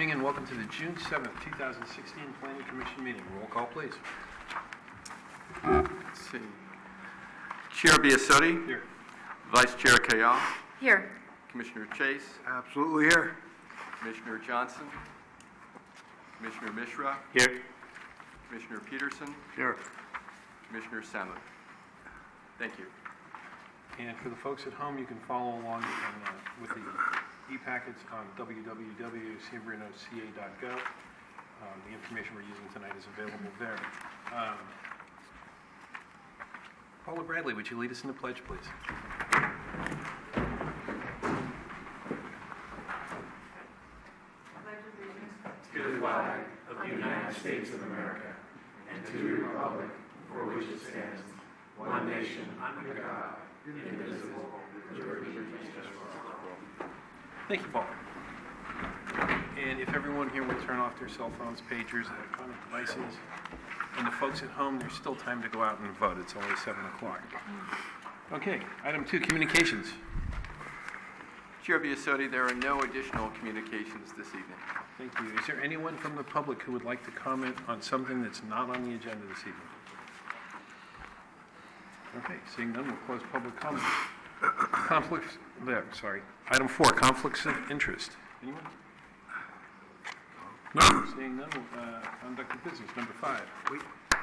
evening and welcome to the June 7th, 2016 Planning Commission meeting. Roll call, please. Let's see. Chair Biasotti. Here. Vice Chair Kayal. Here. Commissioner Chase. Absolutely here. Commissioner Johnson. Commissioner Mishra. Here. Commissioner Peterson. Here. Commissioner Sandler. Thank you. And for the folks at home, you can follow along with the e-packets on www.sanbrinoca.gov. The information we're using tonight is available there. Paula Bradley, would you lead us in the pledge, please? To the flag of the United States of America and to the republic for which it stands, one nation under God, indivisible, with liberty and justice for all. Thank you, Paul. And if everyone here would turn off their cell phones, pagers, electronic devices, and the folks at home, there's still time to go out and vote. It's only 7 o'clock. Okay, item 2, communications. Chair Biasotti, there are no additional communications this evening. Thank you. Is there anyone from the public who would like to comment on something that's not on the agenda this evening? Okay, seeing none, we'll close public comment. Conflicts, there, sorry. Item 4, conflicts of interest. Anyone? No, seeing none, we'll conduct the business. Number 5.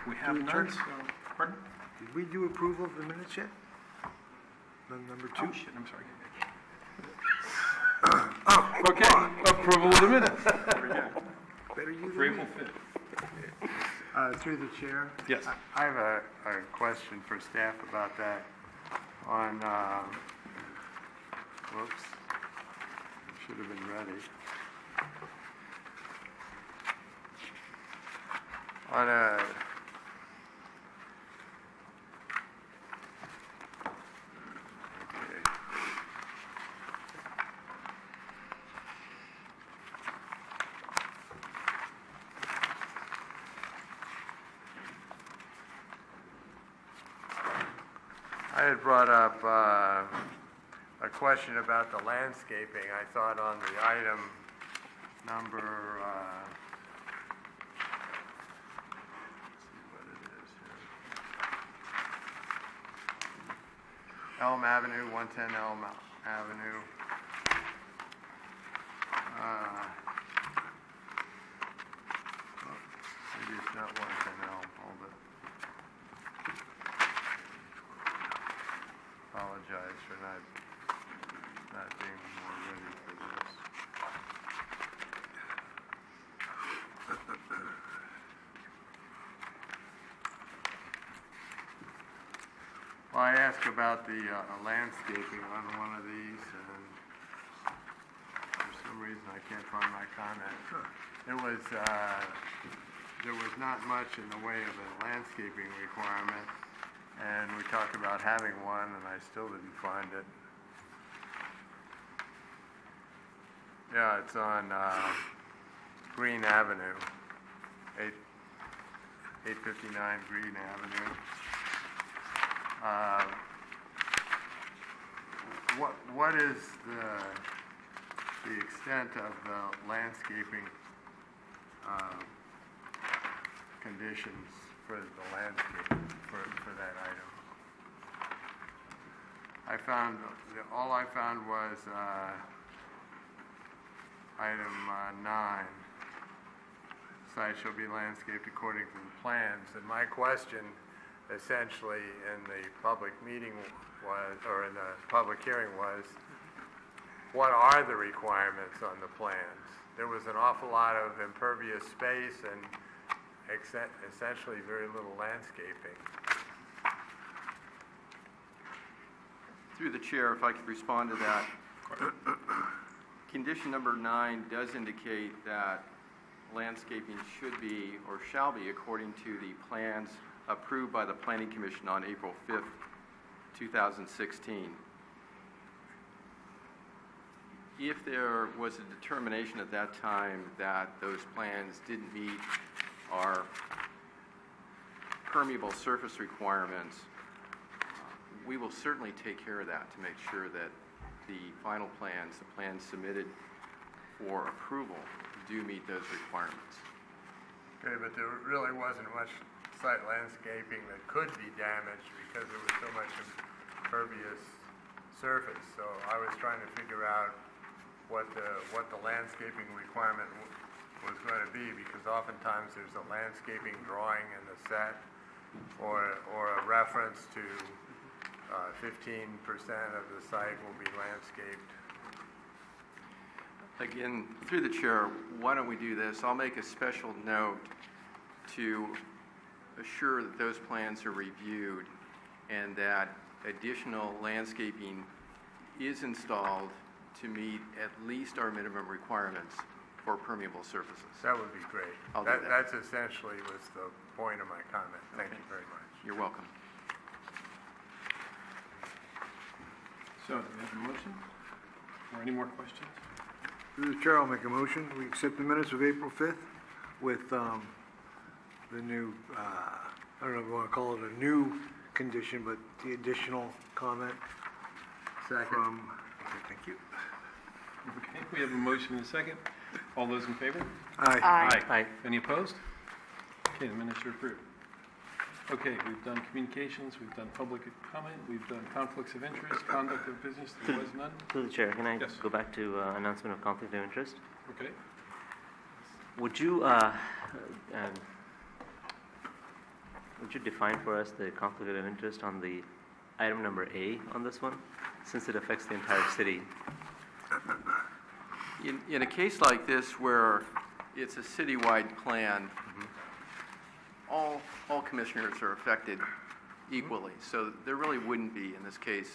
We have none, so, pardon? Did we do approval of the minutes yet? Number 2? Oh, shit, I'm sorry. Okay, approval of the minutes. There we go. Better you For April 5th. Through the chair? Yes. I have a question for staff about that. On, whoops, it should have been ready. On a, okay. I had brought up a question about the landscaping. I thought on the item number, let's see what it is here. Elm Avenue, 110 Elm Avenue. Maybe it's not 110 Elm, hold it. Apologize for not being more ready for this. Well, I asked about the landscaping on one of these, and for some reason I can't find my comment. It was, there was not much in the way of a landscaping requirement. And we talked about having one, and I still didn't find it. Yeah, it's on Green Avenue, 859 Green Avenue. What is the extent of the landscaping conditions for the landscape for that item? All I found was item 9. Site shall be landscaped according to the plans. And my question essentially in the public meeting was, or in the public hearing was, what are the requirements on the plans? There was an awful lot of impervious space and essentially very little landscaping. Through the chair, if I could respond to that. Condition number 9 does indicate that landscaping should be or shall be according to the plans approved by the Planning Commission on April 5th, 2016. If there was a determination at that time that those plans didn't meet our permeable surface requirements, we will certainly take care of that to make sure that the final plans, the plans submitted for approval, do meet those requirements. Okay, but there really wasn't much site landscaping that could be damaged because there was so much impervious surface. So I was trying to figure out what the landscaping requirement was going to be, because oftentimes there's a landscaping drawing in the set or a reference to 15% of the site will be landscaped. Again, through the chair, why don't we do this? I'll make a special note to assure that those plans are reviewed and that additional landscaping is installed to meet at least our minimum requirements for permeable surfaces. That would be great. I'll do that. That's essentially was the point of my comment. Thank you very much. You're welcome. So, do we have a motion? Or any more questions? Through the chair, I'll make a motion. We accept the minutes of April 5th with the new, I don't know if you want to call it a new condition, but the additional comment from, okay, thank you. Okay, we have a motion and a second. All those in favor? Aye. Aye. Any opposed? Okay, the minutes are approved. Okay, we've done communications, we've done public comment, we've done conflicts of interest, conduct of business, there was none. Through the chair, can I Yes. go back to announcement of conflict of interest? Okay, Would you define for us the conflict of interest on the item number A on this one, since it affects the entire city? In a case like this where it's a citywide plan, all commissioners are affected equally. So there really wouldn't be, in this case,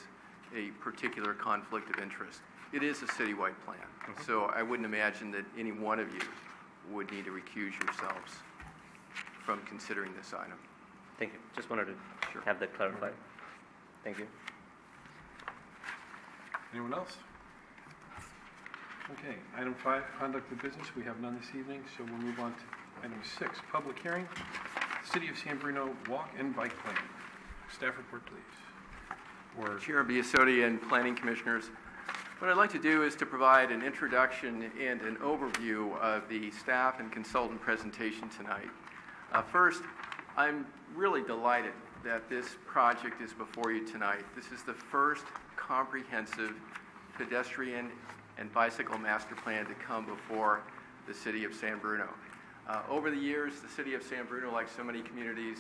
a particular conflict of interest. It is a citywide plan. So I wouldn't imagine that any one of you would need to recuse yourselves from considering this item. Thank you. Just wanted to Sure. have that clarified. Thank you. anyone else? Okay, item 5, conduct of business, we have none this evening, so we'll move on to item 6, public hearing, City of San Bruno walk and bike plan. Staff report, please. Or Chair Biasotti and Planning Commissioners, what I'd like to do is to provide an introduction and an overview of the staff and consultant presentation tonight. First, I'm really delighted that this project is before you tonight. This is the first comprehensive pedestrian and bicycle master plan to come before the City of San Bruno. Over the years, the City of San Bruno, like so many communities,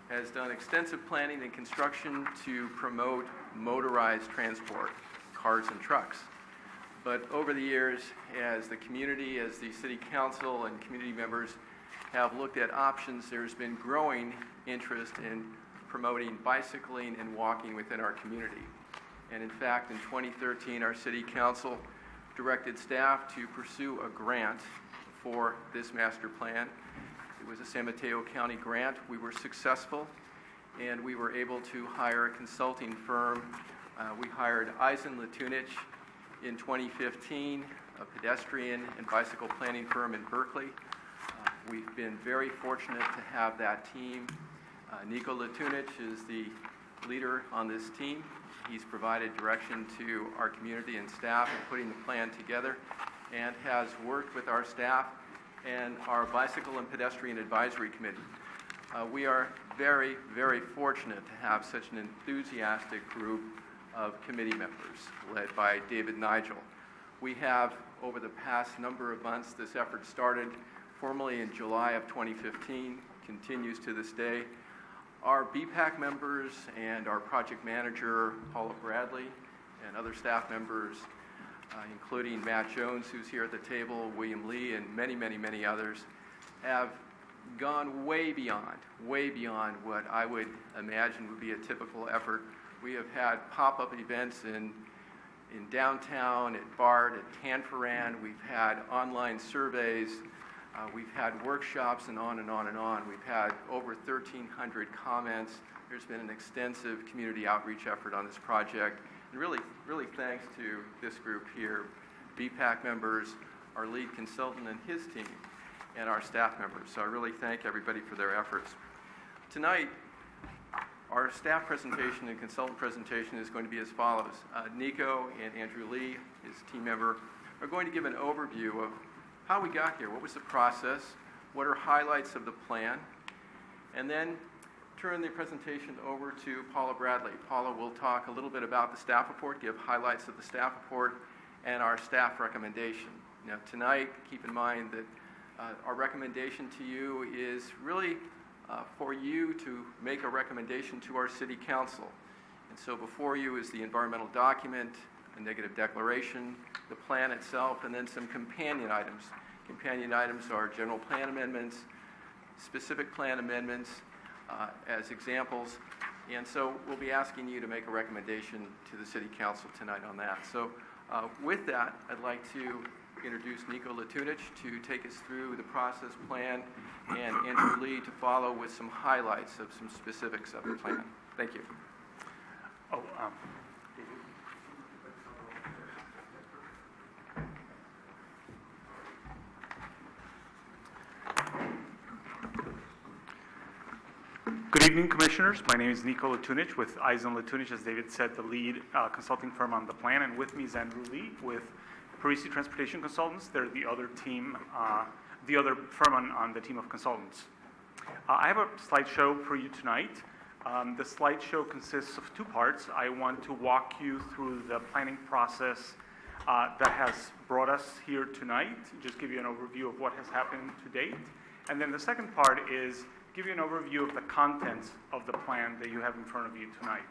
has done extensive planning and construction to promote motorized transport, cars and trucks. But over the years, as the community, as the City Council and community members have looked at options, there's been growing interest in promoting bicycling and walking within our community. And in fact, in 2013, our City Council directed staff to pursue a grant for this master plan. It was a San Mateo County grant. We were successful, and we were able to hire a consulting firm. We hired Eisen Latunich in 2015, a pedestrian and bicycle planning firm in Berkeley. We've been very fortunate to have that team. Nico Latunich is the leader on this team. He's provided direction to our community and staff in putting the plan together and has worked with our staff and our Bicycle and Pedestrian Advisory Committee. We are very, very fortunate to have such an enthusiastic group of committee members led by David Nigel. We have, over the past number of months, this effort started formally in July of 2015, continues to this day. Our BPAC members and our project manager, Paula Bradley, and other staff members, including Matt Jones, who's here at the table, William Lee, and many, many, many others, have gone way beyond what I would imagine would be a typical effort. We have had pop-up events in downtown, at BART, at Tanforan. We've had online surveys. We've had workshops and on and on and on. We've had over 1,300 comments. There's been an extensive community outreach effort on this project. And really thanks to this group here, BPAC members, our lead consultant and his team, and our staff members. So I really thank everybody for their efforts. Tonight, our staff presentation and consultant presentation is going to be as follows. Nico and Andrew Lee, his team member, are going to give an overview of how we got here, what was the process, what are highlights of the plan, and then turn the presentation over to Paula Bradley. Paula will talk a little bit about the staff report, give highlights of the staff report, and our staff recommendation. Now, tonight, keep in mind that our recommendation to you is really for you to make a recommendation to our city council. And so before you is the environmental document, a negative declaration, the plan itself, and then some companion items. Companion items are general plan amendments, specific plan amendments as examples. And so we'll be asking you to make a recommendation to the city council tonight on that. So with that, I'd like to introduce Nico Latunich to take us through the process plan, and Andrew Lee to follow with some highlights of some specifics of the plan. Thank you. Good evening, Commissioners. My name is Nico Latunich with Eisen Latunich, as David said, the lead consulting firm on the plan, and with me is Andrew Lee with Parisi Transportation Consultants. They're the other team, the other firm on the team of consultants. I have a slideshow for you tonight. The slideshow consists of two parts. I want to walk you through the planning process that has brought us here tonight, just give you an overview of what has happened to date. And then the second part is give you an overview of the contents of the plan that you have in front of you tonight.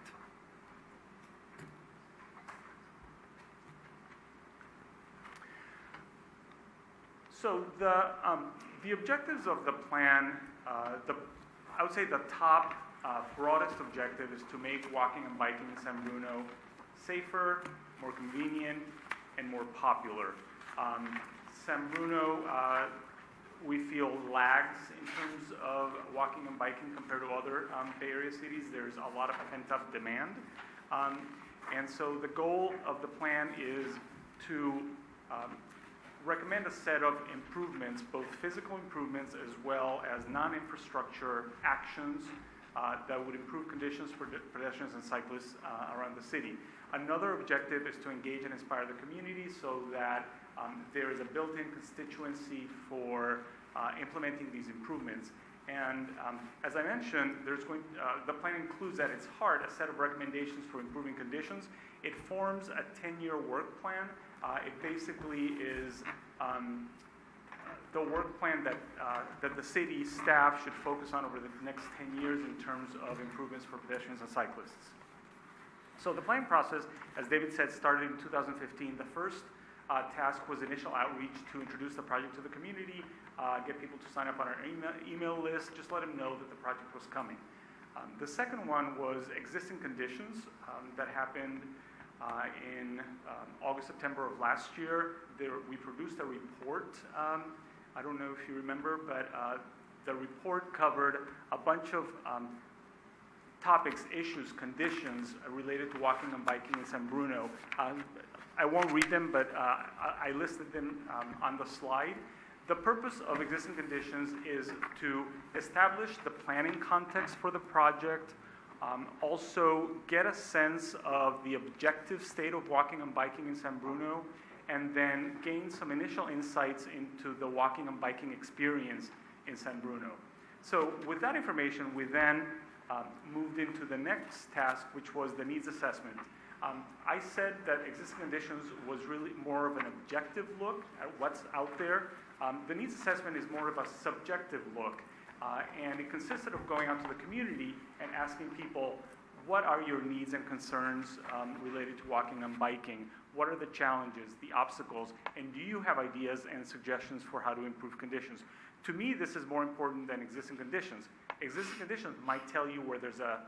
So the objectives of the plan, I would say the top broadest objective is to make walking and biking in San Bruno safer, more convenient, and more popular. San Bruno, we feel lags in terms of walking and biking compared to other Bay Area cities. There's a lot of pent-up demand. And so the goal of the plan is to recommend a set of improvements, both physical improvements as well as non-infrastructure actions that would improve conditions for pedestrians and cyclists around the city. Another objective is to engage and inspire the community so that there is a built-in constituency for implementing these improvements. And as I mentioned, the plan includes at its heart a set of recommendations for improving conditions. It forms a 10-year work plan. It basically is the work plan that the city staff should focus on over the next 10 years in terms of improvements for pedestrians and cyclists. So the planning process, as David said, started in 2015. The first task was initial outreach to introduce the project to the community, get people to sign up on our email list, just let them know that the project was coming. The second one was existing conditions that happened in August, September of last year. We produced a report. I don't know if you remember, but the report covered a bunch of topics, issues, conditions related to walking and biking in San Bruno. I won't read them, but I listed them on the slide. The purpose of existing conditions is to establish the planning context for the project, also get a sense of the objective state of walking and biking in San Bruno, and then gain some initial insights into the walking and biking experience in San Bruno. So with that information, we then moved into the next task, which was the needs assessment. I said that existing conditions was really more of an objective look at what's out there. The needs assessment is more of a subjective look, and it consisted of going out to the community and asking people, what are your needs and concerns related to walking and biking? What are the challenges, the obstacles, and do you have ideas and suggestions for how to improve conditions? To me, this is more important than existing conditions. Existing conditions might tell you where there's a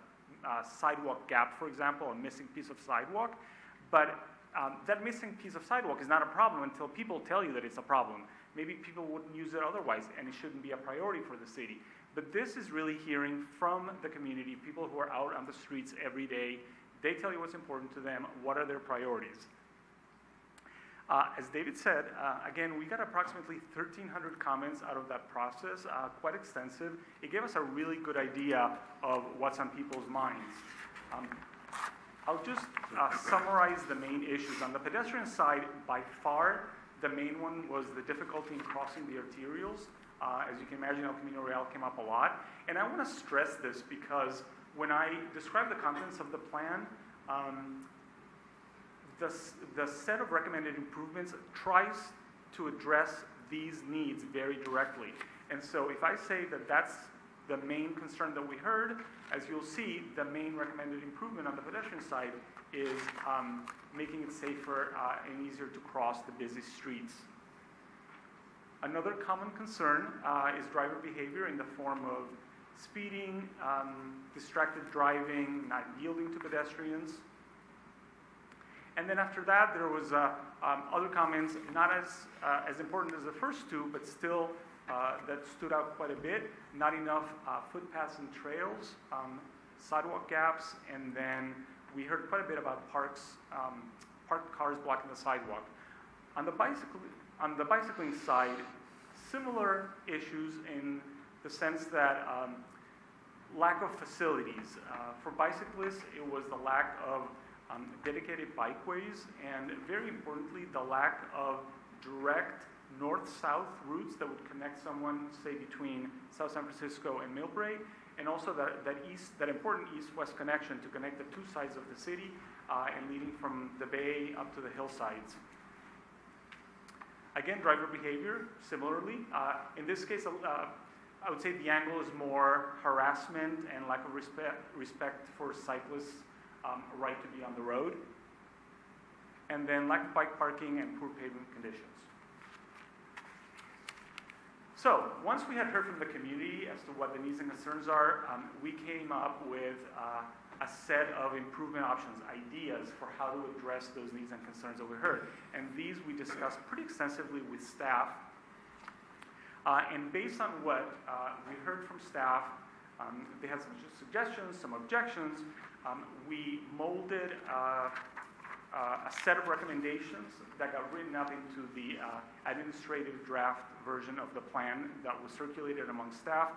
sidewalk gap, for example, a missing piece of sidewalk, but that missing piece of sidewalk is not a problem until people tell you that it's a problem. Maybe people wouldn't use it otherwise, and it shouldn't be a priority for the city. But this is really hearing from the community, people who are out on the streets every day. They tell you what's important to them, what are their priorities. As David said, again, we got approximately 1,300 comments out of that process, quite extensive. It gave us a really good idea of what's on people's minds. I'll just summarize the main issues. On the pedestrian side, by far, The main one was the difficulty in crossing the arterials. As you can imagine, El Camino Real came up a lot. And I want to stress this because when I describe the contents of the plan, the set of recommended improvements tries to address these needs very directly. And so if I say that that's the main concern that we heard, as you'll see, the main recommended improvement on the pedestrian side is making it safer and easier to cross the busy streets. Another common concern is driver behavior in the form of speeding, distracted driving, not yielding to pedestrians. And then after that, there was other comments, not as important as the first two, but still that stood out quite a bit. Not enough footpaths and trails, sidewalk gaps, and then we heard quite a bit about parked cars blocking the sidewalk. On the bicycling side, similar issues in the sense that lack of facilities. For bicyclists, it was the lack of dedicated bikeways, and very importantly, the lack of direct north-south routes that would connect someone, say, between South San Francisco and Millbrae, and also that important east-west connection to connect the two sides of the city and leading from the bay up to the hillsides. Again, driver behavior, similarly. In this case, I would say the angle is more harassment and lack of respect for cyclists' right to be on the road. And then lack of bike parking and poor pavement conditions. So, once we had heard from the community as to what the needs and concerns are, we came up with a set of improvement options, ideas for how to address those needs and concerns that we heard. And these we discussed pretty extensively with staff. And based on what we heard from staff, they had some suggestions, some objections. We molded a set of recommendations that got written up into the administrative draft version of the plan that was circulated among staff.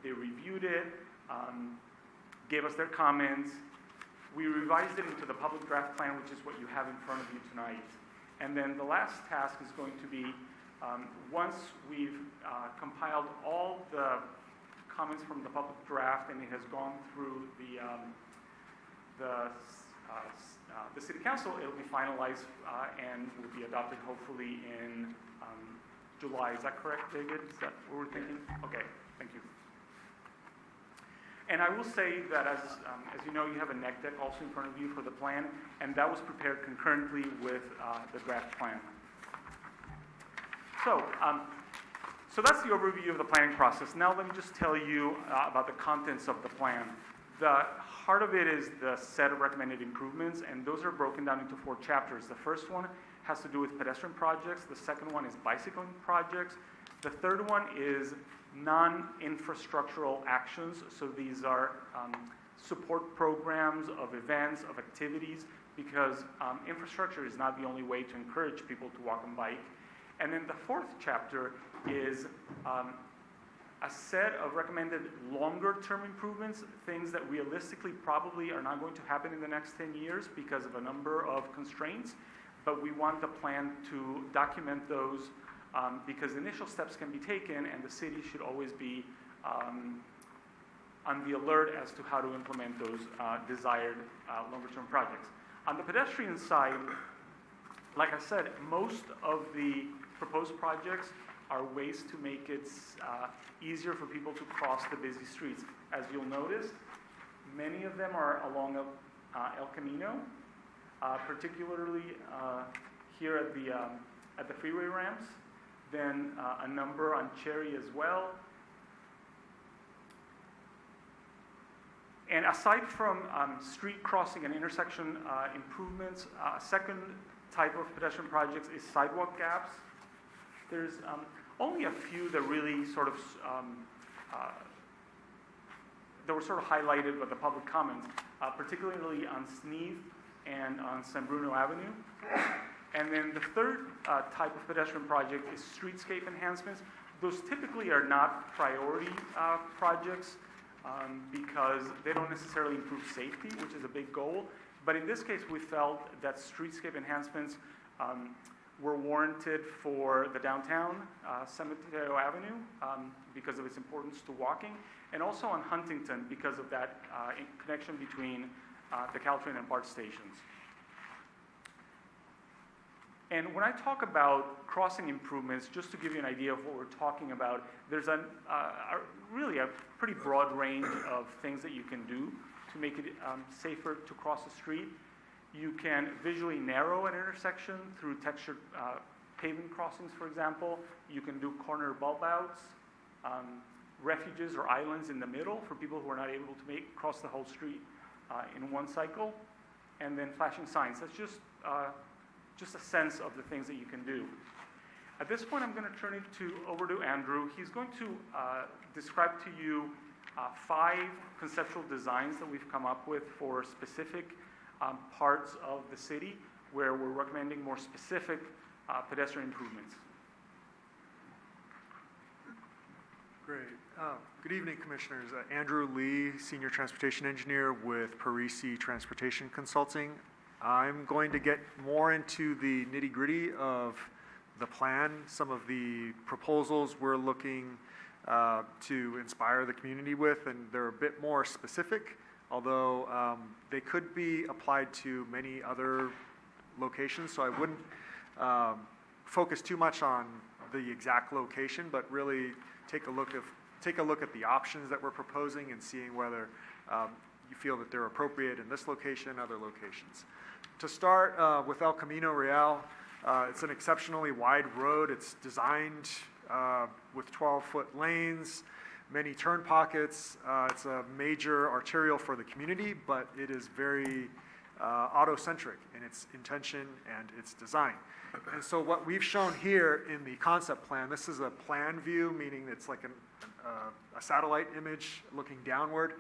They reviewed it, gave us their comments. We revised it into the public draft plan, which is what you have in front of you tonight. And then the last task is going to be, once we've compiled all the comments from the public draft and it has gone through the city council, it will be finalized and will be adopted hopefully in July. Is that correct, David? Is that what we're thinking? Okay, thank you. And I will say that as you know, you have a neg deck also in front of you for the plan, and that was prepared concurrently with the draft plan. So that's the overview of the planning process. Now let me just tell you about the contents of the plan. The heart of it is the set of recommended improvements, and those are broken down into 4 chapters. The first one has to do with pedestrian projects. The second one is bicycling projects. The third one is non-infrastructural actions. So these are support programs of events, of activities, because infrastructure is not the only way to encourage people to walk and bike. And then the 4th chapter is a set of recommended longer-term improvements, things that realistically probably are not going to happen in the next 10 years because of a number of constraints, but we want the plan to document those because initial steps can be taken and the city should always be on the alert as to how to implement those desired longer-term projects. On the pedestrian side, like I said, most of the proposed projects are ways to make it easier for people to cross the busy streets. As you'll notice, many of them are along El Camino, particularly here at the freeway ramps, then a number on Cherry as well. And aside from street crossing and intersection improvements, a second type of pedestrian projects is sidewalk gaps. There's only a few that really sort of that were sort of highlighted by the public comments, particularly on Sneed and on San Bruno Avenue. And then the third type of pedestrian project is streetscape enhancements. Those typically are not priority projects because they don't necessarily improve safety, which is a big goal. But in this case, we felt that streetscape enhancements were warranted for the downtown Cemetery Avenue because of its importance to walking, and also on Huntington because of that connection between the Caltrain and BART stations. And when I talk about crossing improvements, just to give you an idea of what we're talking about, there's really a pretty broad range of things that you can do to make it safer to cross the street. You can visually narrow an intersection through textured pavement crossings, for example. You can do corner bulb outs, refuges or islands in the middle for people who are not able to cross the whole street in one cycle, and then flashing signs. That's just a sense of the things that you can do. At this point, I'm going to turn it over to Andrew. He's going to describe to you 5 conceptual designs that we've come up with for specific parts of the city where we're recommending more specific pedestrian improvements. Great. Good evening, Commissioners. Andrew Lee, Senior Transportation Engineer with Parisi Transportation Consulting. I'm going to get more into the nitty-gritty of the plan, some of the proposals we're looking to inspire the community with, and they're a bit more specific, although they could be applied to many other locations, so I wouldn't focus too much on the exact location, but really take a look at the options that we're proposing and seeing whether you feel that they're appropriate in this location and other locations. To start with El Camino Real, it's an exceptionally wide road. It's designed with 12-foot lanes, many turn pockets. It's a major arterial for the community, but it is very auto-centric in its intention and its design. And so what we've shown here in the concept plan, this is a plan view, meaning it's like a satellite image looking downward.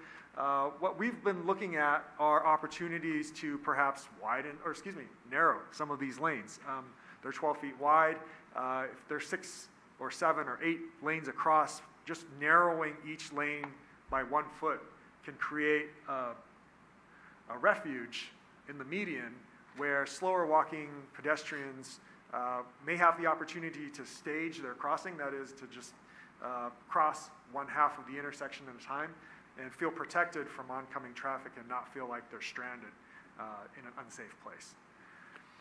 What we've been looking at are opportunities to perhaps narrow some of these lanes. They're 12 feet wide. If there's 6 or 7 or 8 lanes across, just narrowing each lane by 1 foot can create a refuge in the median where slower walking pedestrians may have the opportunity to stage their crossing, that is to just cross 1/2 of the intersection at a time, and feel protected from oncoming traffic and not feel like they're stranded in an unsafe place.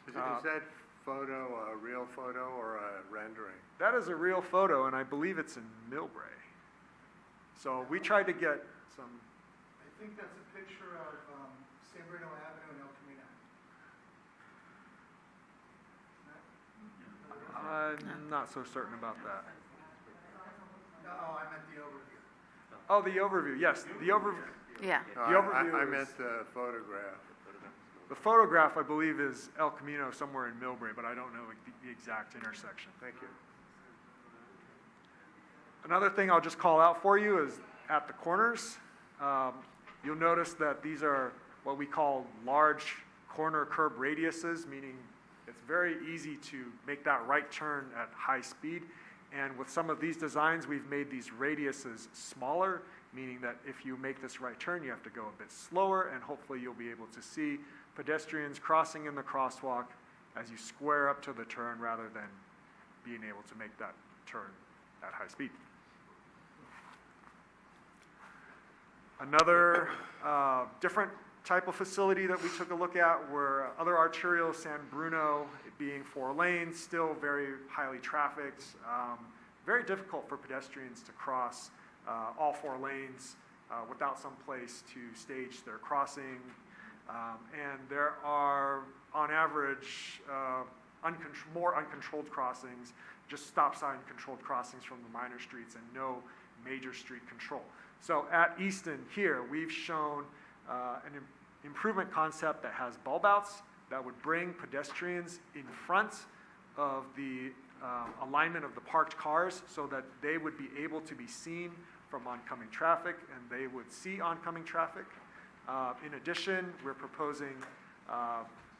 Is that photo a real photo or a rendering? That is a real photo, and I believe it's in Millbrae. So we tried to get some... I think that's a picture of San Bruno Avenue and El Camino. I'm not so certain about that. No, I meant the overview. Oh, the overview, yes, the overview. Yeah. No, The overview I is- meant the photograph. The photograph, I believe, is El Camino somewhere in Millbrae, but I don't know the exact intersection. Thank you. Another thing I'll just call out for you is at the corners, you'll notice that these are what we call large corner curb radiuses, meaning it's very easy to make that right turn at high speed. And with some of these designs, we've made these radiuses smaller, meaning that if you make this right turn, you have to go a bit slower, and hopefully you'll be able to see pedestrians crossing in the crosswalk as you square up to the turn rather than being able to make that turn at high speed. Another different type of facility that we took a look at were other arterials, San Bruno, it being 4 lanes, still very highly trafficked, very difficult for pedestrians to cross all 4 lanes without some place to stage their crossing. And there are, on average, more uncontrolled crossings, just stop sign controlled crossings from the minor streets and no major street control. So at Easton here, we've shown an improvement concept that has bulb outs that would bring pedestrians in front of the alignment of the parked cars so that they would be able to be seen from oncoming traffic and they would see oncoming traffic. In addition, we're proposing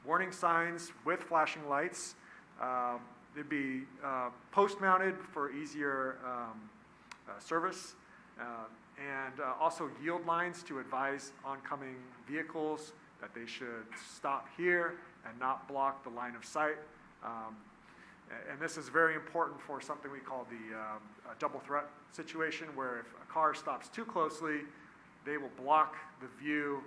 warning signs with flashing lights. They'd be post-mounted for easier service, and also yield lines to advise oncoming vehicles that they should stop here and not block the line of sight. And this is very important for something we call the double threat situation, where if a car stops too closely, they will block the view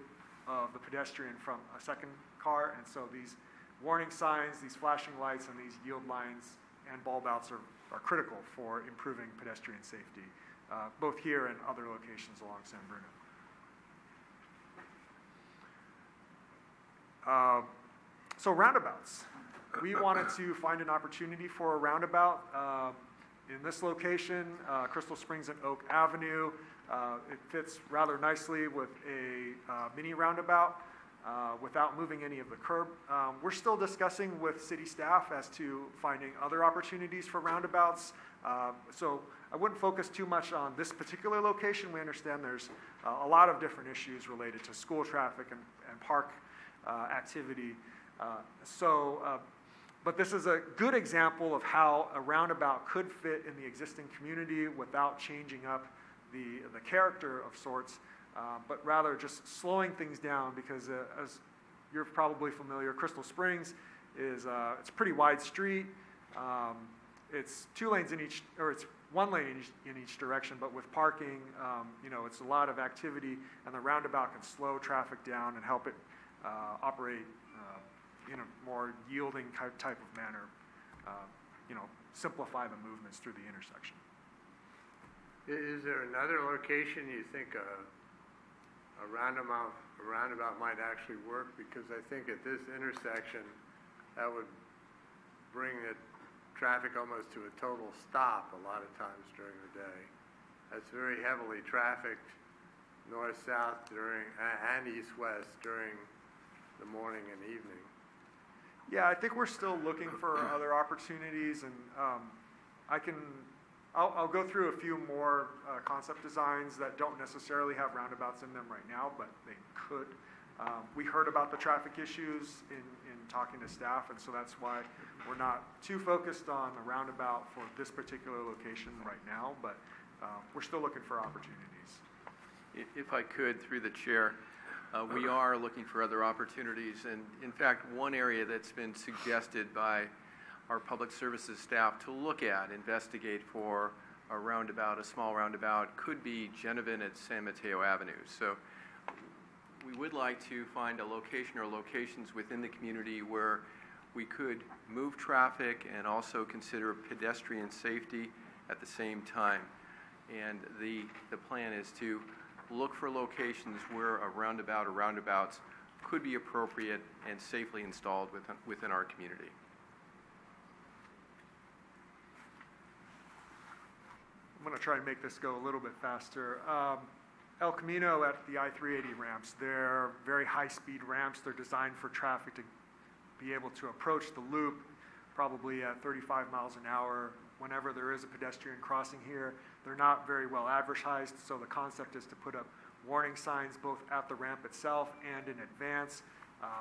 of the pedestrian from a second car. And so these warning signs, these flashing lights, and these yield lines and bulb outs are critical for improving pedestrian safety, both here and other locations along San Bruno. So roundabouts. We wanted to find an opportunity for a roundabout in this location, Crystal Springs and Oak Avenue. It fits rather nicely with a mini roundabout without moving any of the curb. We're still discussing with city staff as to finding other opportunities for roundabouts. So I wouldn't focus too much on this particular location. We understand there's a lot of different issues related to school traffic and park activity. But this is a good example of how a roundabout could fit in the existing community without changing up the character of sorts, but rather just slowing things down, because as you're probably familiar, Crystal Springs is it's a pretty wide street. It's two lanes in each, or it's one lane in each direction, but with parking, it's a lot of activity, and the roundabout can slow traffic down and help it operate in a more yielding type of manner, simplify the movements through the intersection. Is there another location you think a roundabout might actually work? Because I think at this intersection, that would bring the traffic almost to a total stop a lot of times during the day. That's very heavily trafficked north-south and east-west during the morning and evening. Yeah, I think we're still looking for other opportunities, and I'll go through a few more concept designs that don't necessarily have roundabouts in them right now, but they could. We heard about the traffic issues in talking to staff, and so that's why we're not too focused on the roundabout for this particular location right now, but we're still looking for opportunities. If I could, through the chair, we are looking for other opportunities, and in fact, one area that's been suggested by our public services staff to look at, investigate for a roundabout, a small roundabout, could be Genevan at San Mateo Avenue. So we would like to find a location or locations within the community where we could move traffic and also consider pedestrian safety at the same time. And the plan is to look for locations where a roundabout or roundabouts could be appropriate and safely installed within our community. I'm going to try and make this go a little bit faster. El Camino at the I-380 ramps, they're very high-speed ramps. They're designed for traffic to be able to approach the loop probably at 35 miles an hour whenever there is a pedestrian crossing here. They're not very well advertised, so the concept is to put up warning signs both at the ramp itself and in advance,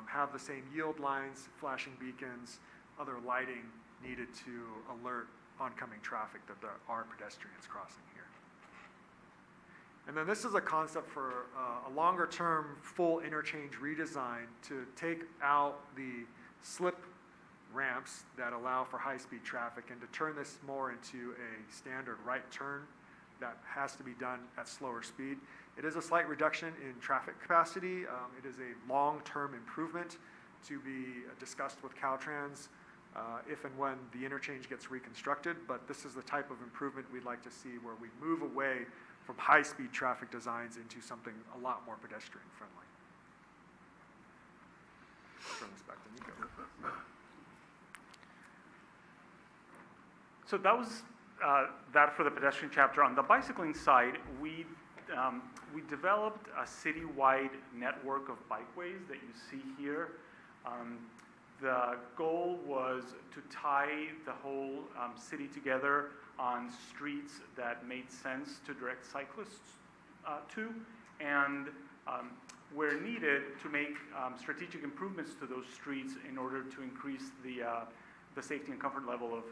have the same yield lines, flashing beacons, other lighting needed to alert oncoming traffic that there are pedestrians crossing here. And then this is a concept for a longer-term full interchange redesign to take out the slip ramps that allow for high-speed traffic and to turn this more into a standard right turn that has to be done at slower speed. It is a slight reduction in traffic capacity. It is a long-term improvement to be discussed with Caltrans if and when the interchange gets reconstructed, but this is the type of improvement we'd like to see, where we move away from high-speed traffic designs into something a lot more pedestrian-friendly. Turn this back to Nico. So that was that for the pedestrian chapter. On the bicycling side, we developed a citywide network of bikeways that you see here. The goal was to tie the whole city together on streets that made sense to direct cyclists to, and where needed, to make strategic improvements to those streets in order to increase the safety and comfort level of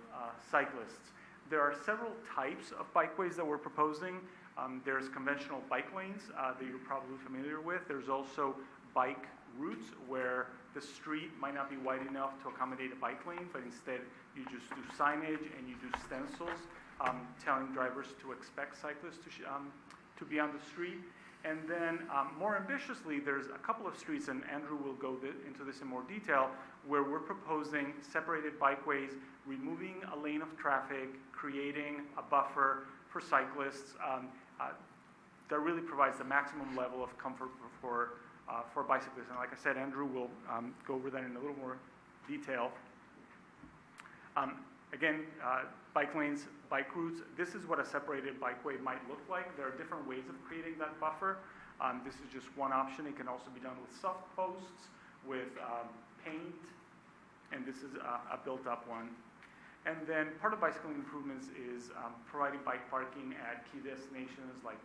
cyclists. There are several types of bikeways that we're proposing. There's conventional bike lanes that you're probably familiar with. There's also bike routes where the street might not be wide enough to accommodate a bike lane, but instead you just do signage and you do stencils telling drivers to expect cyclists to be on the street. And then more ambitiously, there's a couple of streets, and Andrew will go into this in more detail, where we're proposing separated bikeways, removing a lane of traffic, creating a buffer for cyclists that really provides the maximum level of comfort for bicyclists. And like I said, Andrew will go over that in a little more detail. Again, bike lanes, bike routes, this is what a separated bikeway might look like. There are different ways of creating that buffer. This is just one option. It can also be done with soft posts, with paint, and this is a built-up one. And then part of bicycling improvements is providing bike parking at key destinations like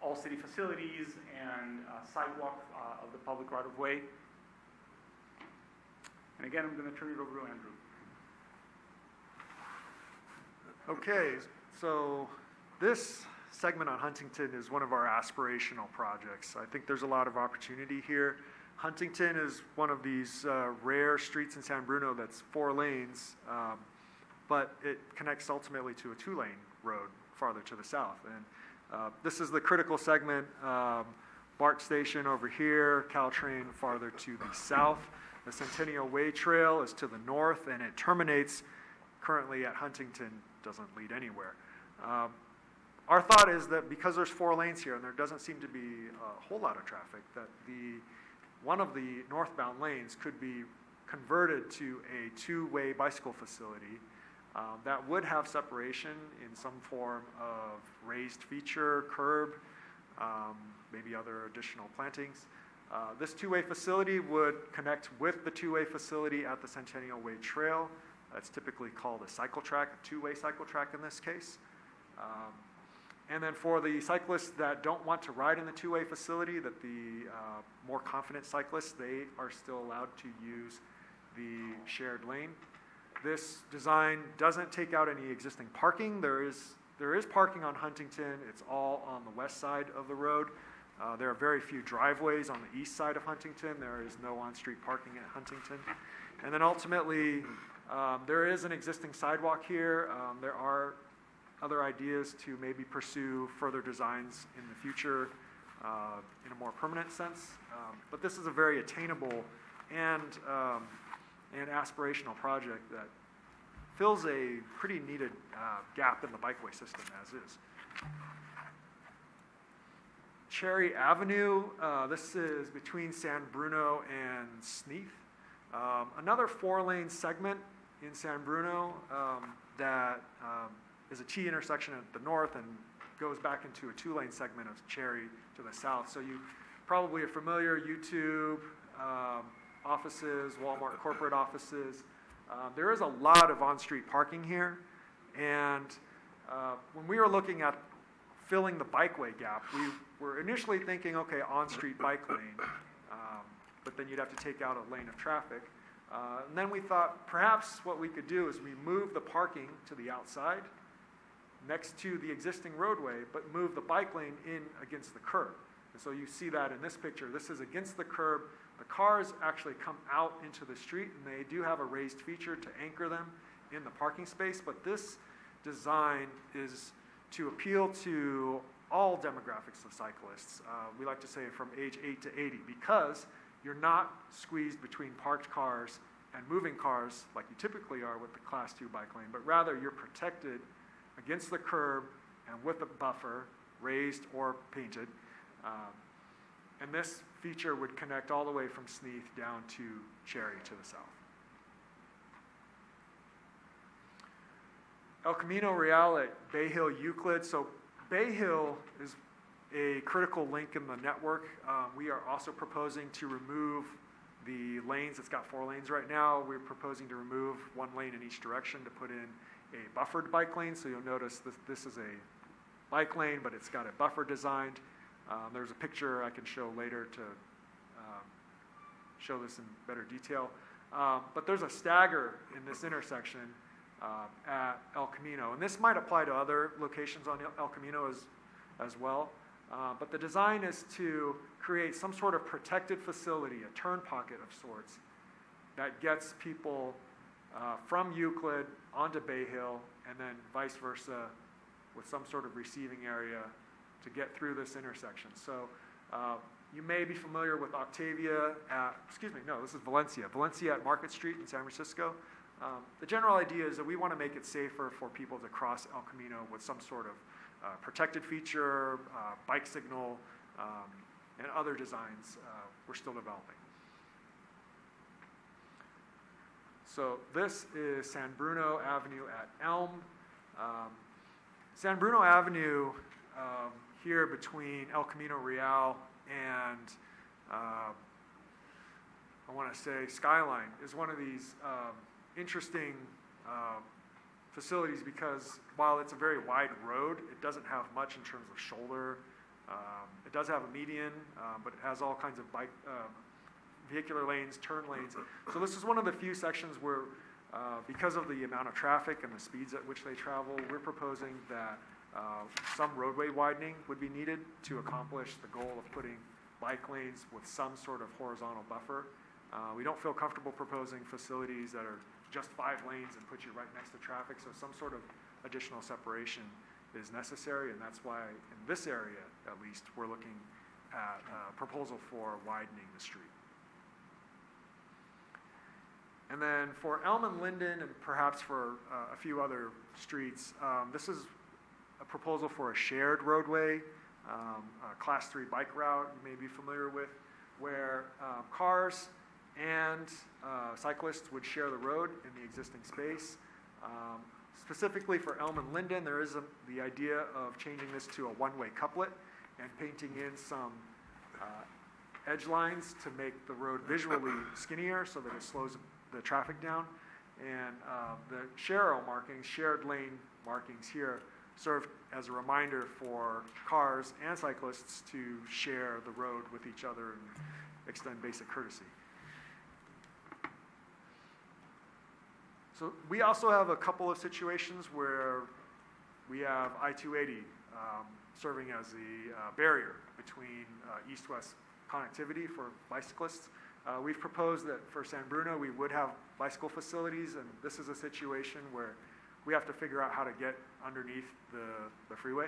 all city facilities and sidewalk of the public right-of-way. And again, I'm going to turn it over to Andrew. Okay, so this segment on Huntington is one of our aspirational projects. I think there's a lot of opportunity here. Huntington is one of these rare streets in San Bruno that's 4 lanes, but it connects ultimately to a 2-lane road farther to the south. And this is the critical segment, BART station over here, Caltrain farther to the south. The Centennial Way Trail is to the north, and it terminates currently at Huntington, doesn't lead anywhere. Our thought is that because there's 4 lanes here and there doesn't seem to be a whole lot of traffic, that one of the northbound lanes could be converted to a 2-way bicycle facility that would have separation in some form of raised feature, curb, maybe other additional plantings. This 2-way facility would connect with the 2-way facility at the Centennial Way Trail. That's typically called a cycle track, a 2-way cycle track in this case. And then for the cyclists that don't want to ride in the 2-way facility, that the more confident cyclists, they are still allowed to use the shared lane. This design doesn't take out any existing parking. There is parking on Huntington. It's all on the west side of the road. There are very few driveways on the east side of Huntington. There is no on-street parking at Huntington. And then ultimately, there is an existing sidewalk here. There are other ideas to maybe pursue further designs in the future in a more permanent sense. But this is a very attainable and aspirational project that fills a pretty needed gap in the bikeway system as is. Cherry Avenue, this is between San Bruno and Sneath. Another 4-lane segment in San Bruno that is a T intersection at the north and goes back into a 2-lane segment of Cherry to the south. So you probably are familiar, YouTube, offices, Walmart corporate offices. There is a lot of on-street parking here. And when we were looking at filling the bikeway gap, we were initially thinking, okay, on-street bike lane, but then you'd have to take out a lane of traffic. And then we thought perhaps what we could do is we move the parking to the outside next to the existing roadway, but move the bike lane in against the curb. And so you see that in this picture. This is against the curb. The cars actually come out into the street, and they do have a raised feature to anchor them in the parking space, but this design is to appeal to all demographics of cyclists. We like to say from age 8 to 80, because you're not squeezed between parked cars and moving cars like you typically are with the Class 2 bike lane, but rather you're protected against the curb and with a buffer, raised or painted. And this feature would connect all the way from Sneath down to Cherry to the south. El Camino Real at Bay Hill Euclid. So Bay Hill is a critical link in the network. We are also proposing to remove the lanes. It's got 4 lanes right now. We're proposing to remove 1 lane in each direction to put in a buffered bike lane. So you'll notice this is a bike lane, but it's got a buffer designed. There's a picture I can show later to show this in better detail. But there's a stagger in this intersection at El Camino. And this might apply to other locations on El Camino as well. But the design is to create some sort of protected facility, a turn pocket of sorts, that gets people from Euclid onto Bay Hill, and then vice versa, with some sort of receiving area to get through this intersection. So you may be familiar with Octavia at, this is Valencia. Valencia at Market Street in San Francisco. The general idea is that we want to make it safer for people to cross El Camino with some sort of protected feature, bike signal, and other designs we're still developing. So this is San Bruno Avenue at Elm. San Bruno Avenue here between El Camino Real and I want to say Skyline is one of these interesting facilities because while it's a very wide road, it doesn't have much in terms of shoulder. It does have a median, but it has all kinds of vehicular lanes, turn lanes. So this is one of the few sections where, because of the amount of traffic and the speeds at which they travel, we're proposing that some roadway widening would be needed to accomplish the goal of putting bike lanes with some sort of horizontal buffer. We don't feel comfortable proposing facilities that are just 5 lanes and put you right next to traffic, so some sort of additional separation is necessary, and that's why in this area, at least, we're looking at a proposal for widening the street. And then for Elm and Linden, and perhaps for a few other streets, this is a proposal for a shared roadway, a Class 3 bike route you may be familiar with, where cars and cyclists would share the road in the existing space. Specifically for Elm and Linden, there is the idea of changing this to a one-way couplet and painting in some edge lines to make the road visually skinnier so that it slows the traffic down. And the shared lane markings here serve as a reminder for cars and cyclists to share the road with each other and extend basic courtesy. So we also have a couple of situations where we have I-280 serving as the barrier between east-west connectivity for bicyclists. We've proposed that for San Bruno we would have bicycle facilities, and this is a situation where we have to figure out how to get underneath the freeway.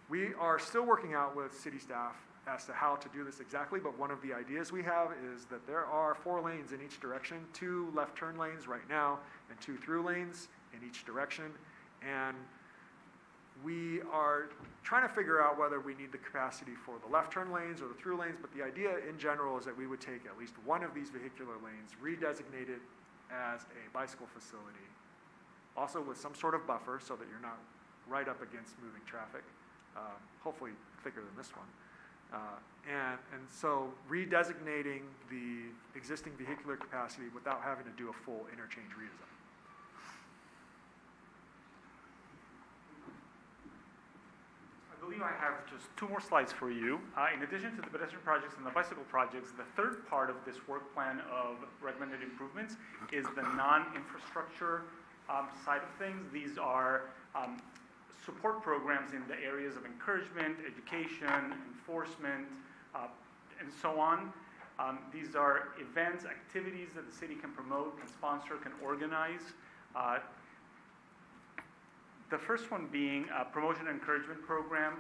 We are still working out with city staff as to how to do this exactly, but one of the ideas we have is that there are 4 lanes in each direction, 2 left turn lanes right now, and 2 through lanes in each direction. And we are trying to figure out whether we need the capacity for the left turn lanes or the through lanes, but the idea in general is that we would take at least one of these vehicular lanes, redesignate it as a bicycle facility, also with some sort of buffer so that you're not right up against moving traffic, hopefully thicker than this one. And so redesignating the existing vehicular capacity without having to do a full interchange redesign. I believe I have just 2 more slides for you. In addition to the pedestrian projects and the bicycle projects, the third part of this work plan of recommended improvements is the non-infrastructure side of things. These are support programs in the areas of encouragement, education, enforcement, and so on. These are events, activities that the city can promote, can sponsor, can organize. The first one being a promotion and encouragement program.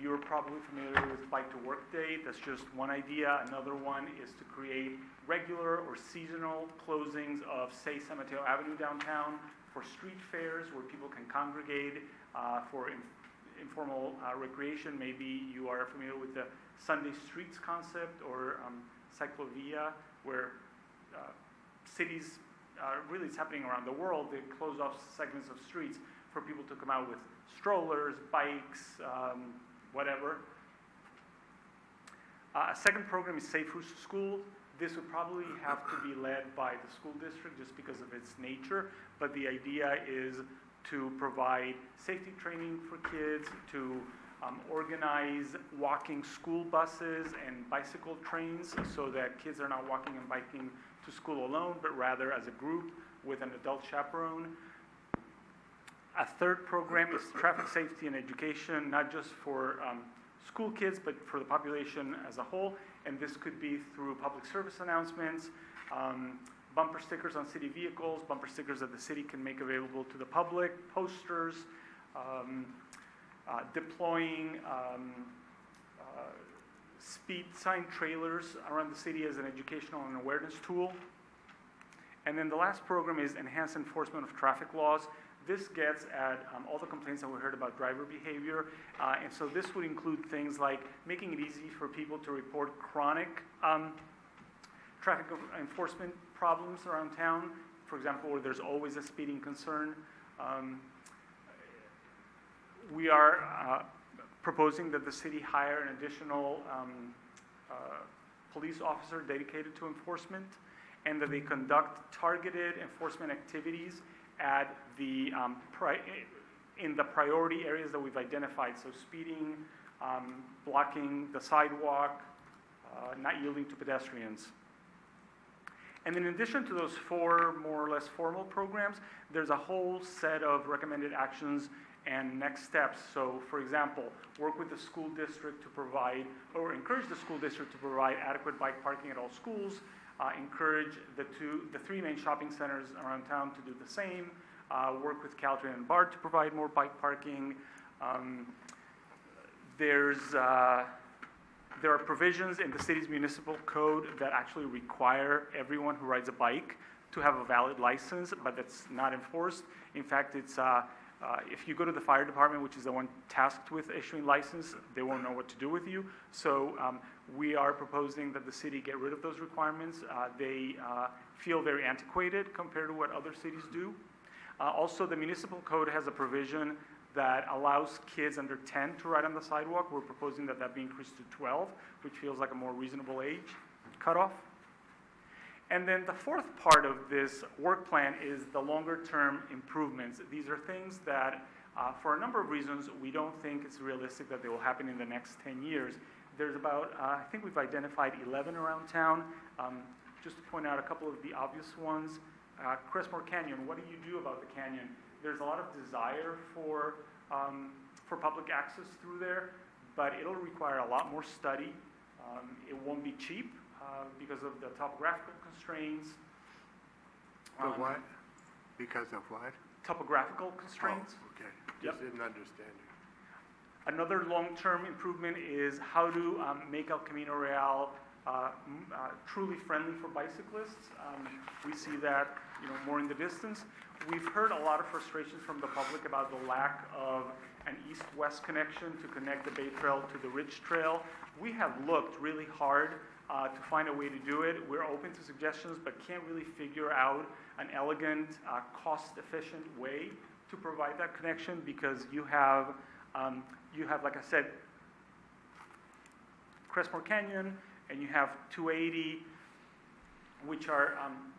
You're probably familiar with Bike to Work Day. That's just one idea. Another one is to create regular or seasonal closings of, say, San Mateo Avenue downtown for street fairs where people can congregate for informal recreation. Maybe you are familiar with the Sunday Streets concept or Cyclovia, where cities, really it's happening around the world, they close off segments of streets for people to come out with strollers, bikes, whatever. A second program is Safe Routes to School. This would probably have to be led by the school district just because of its nature, but the idea is to provide safety training for kids, to organize walking school buses and bicycle trains so that kids are not walking and biking to school alone, but rather as a group with an adult chaperone. A third program is traffic safety and education, not just for school kids, but for the population as a whole. And this could be through public service announcements, bumper stickers on city vehicles, bumper stickers that the city can make available to the public, posters, deploying speed sign trailers around the city as an educational and awareness tool. And then the last program is enhanced enforcement of traffic laws. This gets at all the complaints that we heard about driver behavior. And so this would include things like making it easy for people to report chronic traffic enforcement problems around town. For example, where there's always a speeding concern. We are proposing that the city hire an additional police officer dedicated to enforcement, and that they conduct targeted enforcement activities at the in the priority areas that we've identified. So speeding, blocking the sidewalk, not yielding to pedestrians. And then in addition to those 4 more or less formal programs, there's a whole set of recommended actions and next steps. So for example, work with the school district to provide, or encourage the school district to provide adequate bike parking at all schools, encourage the 3 main shopping centers around town to do the same, work with Caltrain and BART to provide more bike parking. There are provisions in the city's municipal code that actually require everyone who rides a bike to have a valid license, but that's not enforced. In fact, it's if you go to the fire department, which is the one tasked with issuing license, they won't know what to do with you. So we are proposing that the city get rid of those requirements. They feel very antiquated compared to what other cities do. Also, the municipal code has a provision that allows kids under 10 to ride on the sidewalk. We're proposing that that be increased to 12, which feels like a more reasonable age cutoff. And then the 4th part of this work plan is the longer-term improvements. These are things that, for a number of reasons, we don't think it's realistic that they will happen in the next 10 years. There's about, I think we've identified 11 around town. Just to point out a couple of the obvious ones. Crestmore Canyon, what do you do about the canyon? There's a lot of desire for public access through there, but it'll require a lot more study. It won't be cheap because of the topographical constraints. The what? Because of what? Topographical constraints. Oh, okay. Yep. Just didn't understand you. Another long-term improvement is how to make El Camino Real truly friendly for bicyclists. We see that more in the distance. We've heard a lot of frustrations from the public about the lack of an east-west connection to connect the Bay Trail to the Ridge Trail. We have looked really hard to find a way to do it. We're open to suggestions, but can't really figure out an elegant, cost-efficient way to provide that connection, because you have, like I said, Crestmore Canyon, and you have 280, which are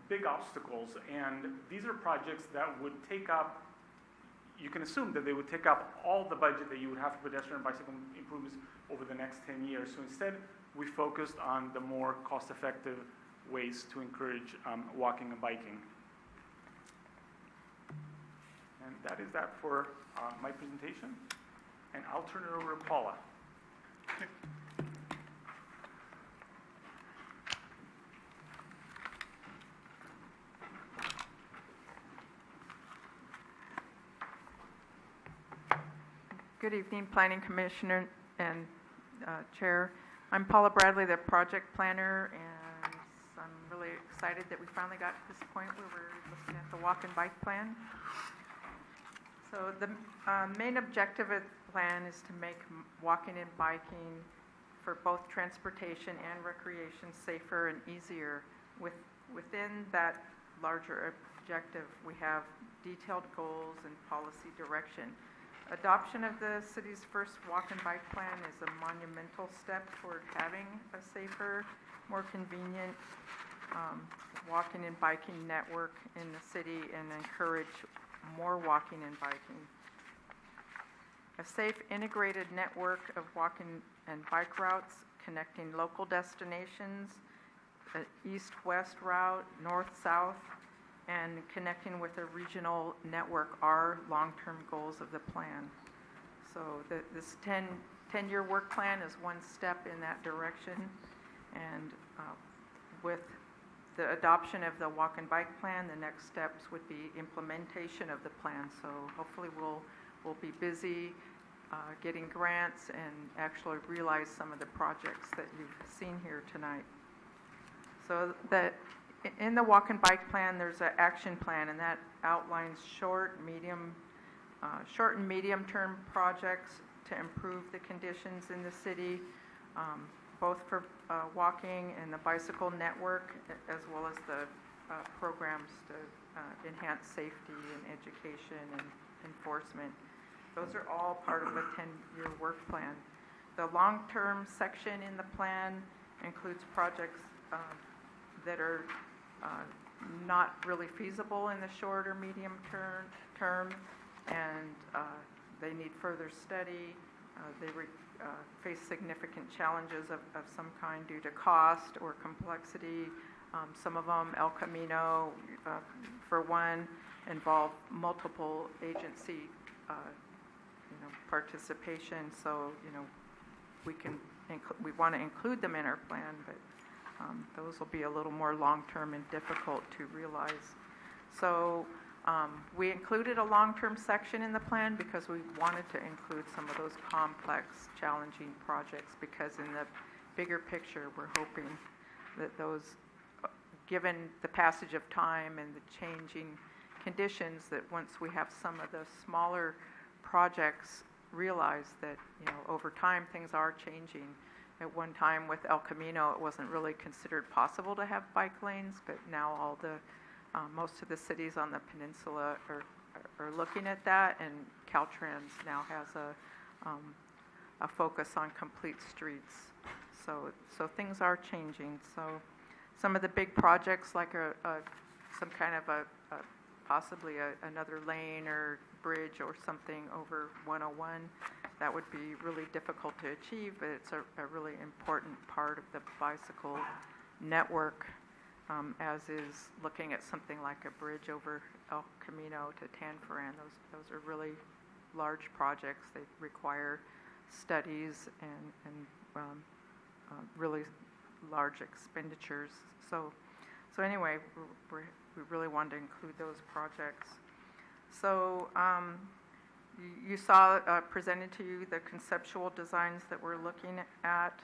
big obstacles. And these are projects that would take up, you can assume that they would take up all the budget that you would have for pedestrian and bicycle improvements over the next 10 years. So instead, we focused on the more cost-effective ways to encourage walking and biking. And that is that for my presentation. And I'll turn it over to Paula. Good evening, Planning Commissioner and Chair. I'm Paula Bradley, the project planner, and I'm really excited that we finally got to this point where we're looking at the walk and bike plan. So the main objective of the plan is to make walking and biking for both transportation and recreation safer and easier. Within that larger objective, we have detailed goals and policy direction. Adoption of the city's first walk and bike plan is a monumental step toward having a safer, more convenient walking and biking network in the city, and encourage more walking and biking. A safe integrated network of walking and bike routes connecting local destinations, an east-west route, north-south, and connecting with a regional network are long-term goals of the plan. So this 10-year work plan is one step in that direction, and with the adoption of the walk and bike plan, the next steps would be implementation of the plan. So hopefully we'll be busy getting grants and actually realize some of the projects that you've seen here tonight. So in the walk and bike plan, there's an action plan, and that outlines short and medium-term projects to improve the conditions in the city, both for walking and the bicycle network, as well as the programs to enhance safety and education and enforcement. Those are all part of a 10-year work plan. The long-term section in the plan includes projects that are not really feasible in the short or medium term, and they need further study. They face significant challenges of some kind due to cost or complexity. Some of them, El Camino, for one, involve multiple agency participation. So we want to include them in our plan, but those will be a little more long-term and difficult to realize. So we included a long-term section in the plan because we wanted to include some of those complex, challenging projects, because in the bigger picture, we're hoping that those, given the passage of time and the changing conditions, that once we have some of the smaller projects realize that, over time things are changing. At one time with El Camino, it wasn't really considered possible to have bike lanes, but now most of the cities on the peninsula are looking at that, and Caltrans now has a focus on complete streets. So things are changing. So some of the big projects, like some kind of possibly another lane or bridge or something over 101, that would be really difficult to achieve, but it's a really important part of the bicycle network, as is looking at something like a bridge over El Camino to Tanforan. Those are really large projects. They require studies and really large expenditures. So anyway, we really wanted to include those projects. So you saw presented to you the conceptual designs that we're looking at,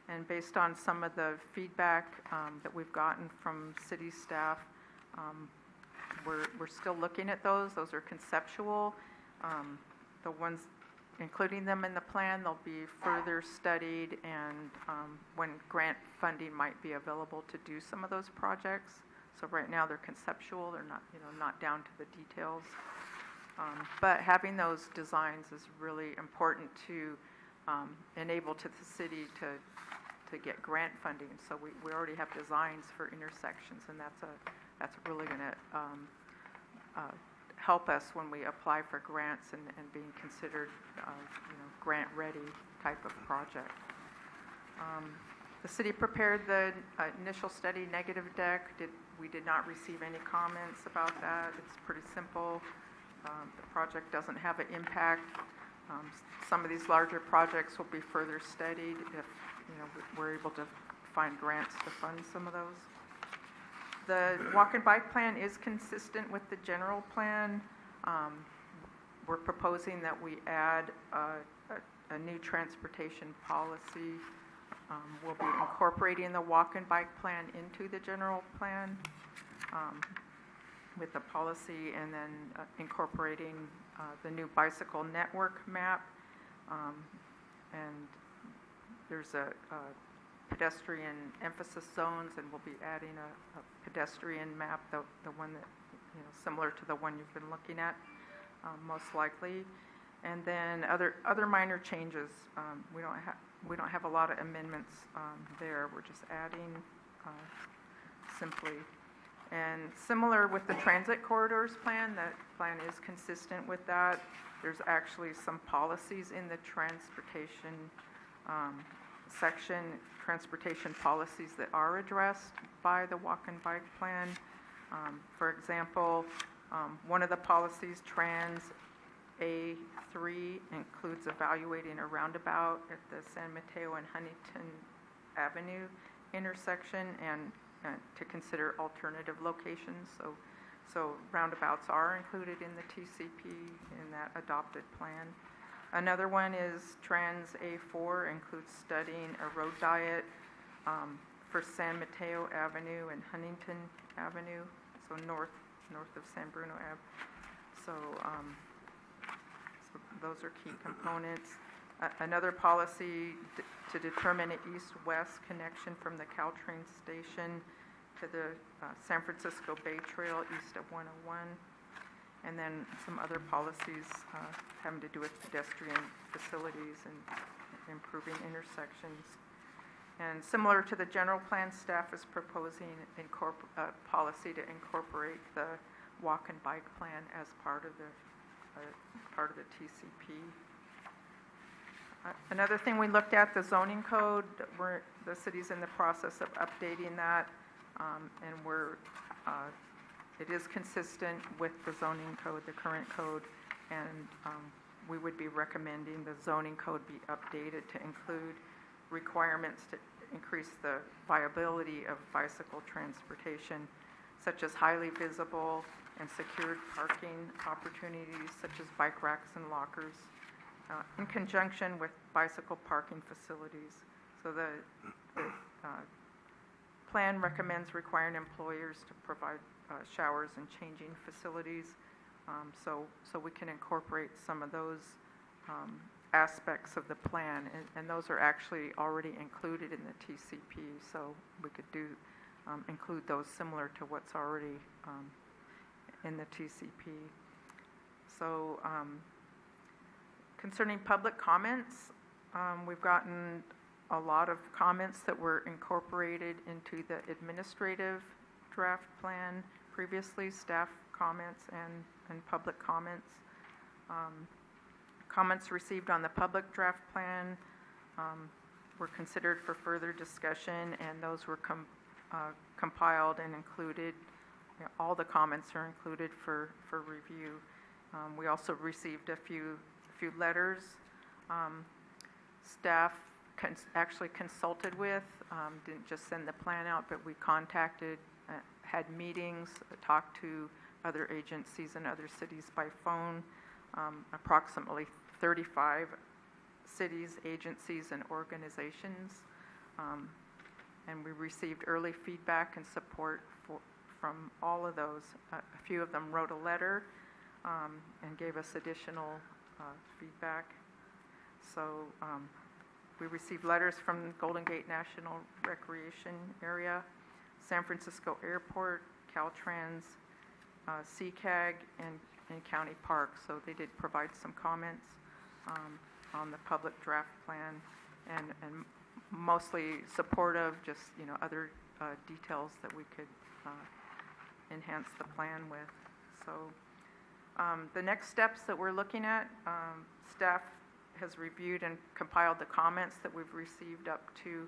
and based on some of the feedback that we've gotten from city staff, we're still looking at those. Those are conceptual. The ones, including them in the plan, they'll be further studied, and when grant funding might be available to do some of those projects. So right now they're conceptual. They're not down to the details. But having those designs is really important to enable to the city to get grant funding. So we already have designs for intersections, and that's really going to help us when we apply for grants and being considered grant-ready type of project. The city prepared the initial study negative deck. We did not receive any comments about that. It's pretty simple. The project doesn't have an impact. Some of these larger projects will be further studied if we're able to find grants to fund some of those. The walk and bike plan is consistent with the general plan. We're proposing that we add a new transportation policy. We'll be incorporating the walk and bike plan into the general plan with the policy, and then incorporating the new bicycle network map. And there's a pedestrian emphasis zones, and we'll be adding a pedestrian map, the one that, similar to the one you've been looking at, most likely. And then other minor changes. We don't have a lot of amendments there. We're just adding simply. And similar with the transit corridors plan, that plan is consistent with that. There's actually some policies in the transportation section, transportation policies that are addressed by the walk and bike plan. For example, one of the policies, Trans A3, includes evaluating a roundabout at the San Mateo and Huntington Avenue intersection and to consider alternative locations. So roundabouts are included in the TCP in that adopted plan. Another one is Trans A4, includes studying a road diet for San Mateo Avenue and Huntington Avenue, so north of San Bruno Ave. So those are key components. Another policy to determine an east-west connection from the Caltrain station to the San Francisco Bay Trail east of 101. And then some other policies having to do with pedestrian facilities and improving intersections. And similar to the general plan, staff is proposing a policy to incorporate the walk and bike plan as part of the TCP. Another thing we looked at, the zoning code. The city's in the process of updating that, and it is consistent with the zoning code, the current code, and we would be recommending the zoning code be updated to include requirements to increase the viability of bicycle transportation, such as highly visible and secured parking opportunities, such as bike racks and lockers, in conjunction with bicycle parking facilities. So the plan recommends requiring employers to provide showers and changing facilities, so we can incorporate some of those aspects of the plan, and those are actually already included in the TCP, so we could include those similar to what's already in the TCP. So concerning public comments, we've gotten a lot of comments that were incorporated into the administrative draft plan previously, staff comments and public comments. Comments received on the public draft plan were considered for further discussion, and those were compiled and included. All the comments are included for review. We also received a few letters. Staff actually consulted with, didn't just send the plan out, but we contacted, had meetings, talked to other agencies in other cities by phone, approximately 35 cities, agencies, and organizations. And we received early feedback and support from all of those. A few of them wrote a letter and gave us additional feedback. So we received letters from Golden Gate National Recreation Area, San Francisco Airport, Caltrans, CCAG, and County Park. So they did provide some comments on the public draft plan, and mostly supportive, just other details that we could enhance the plan with. So the next steps that we're looking at, staff has reviewed and compiled the comments that we've received up to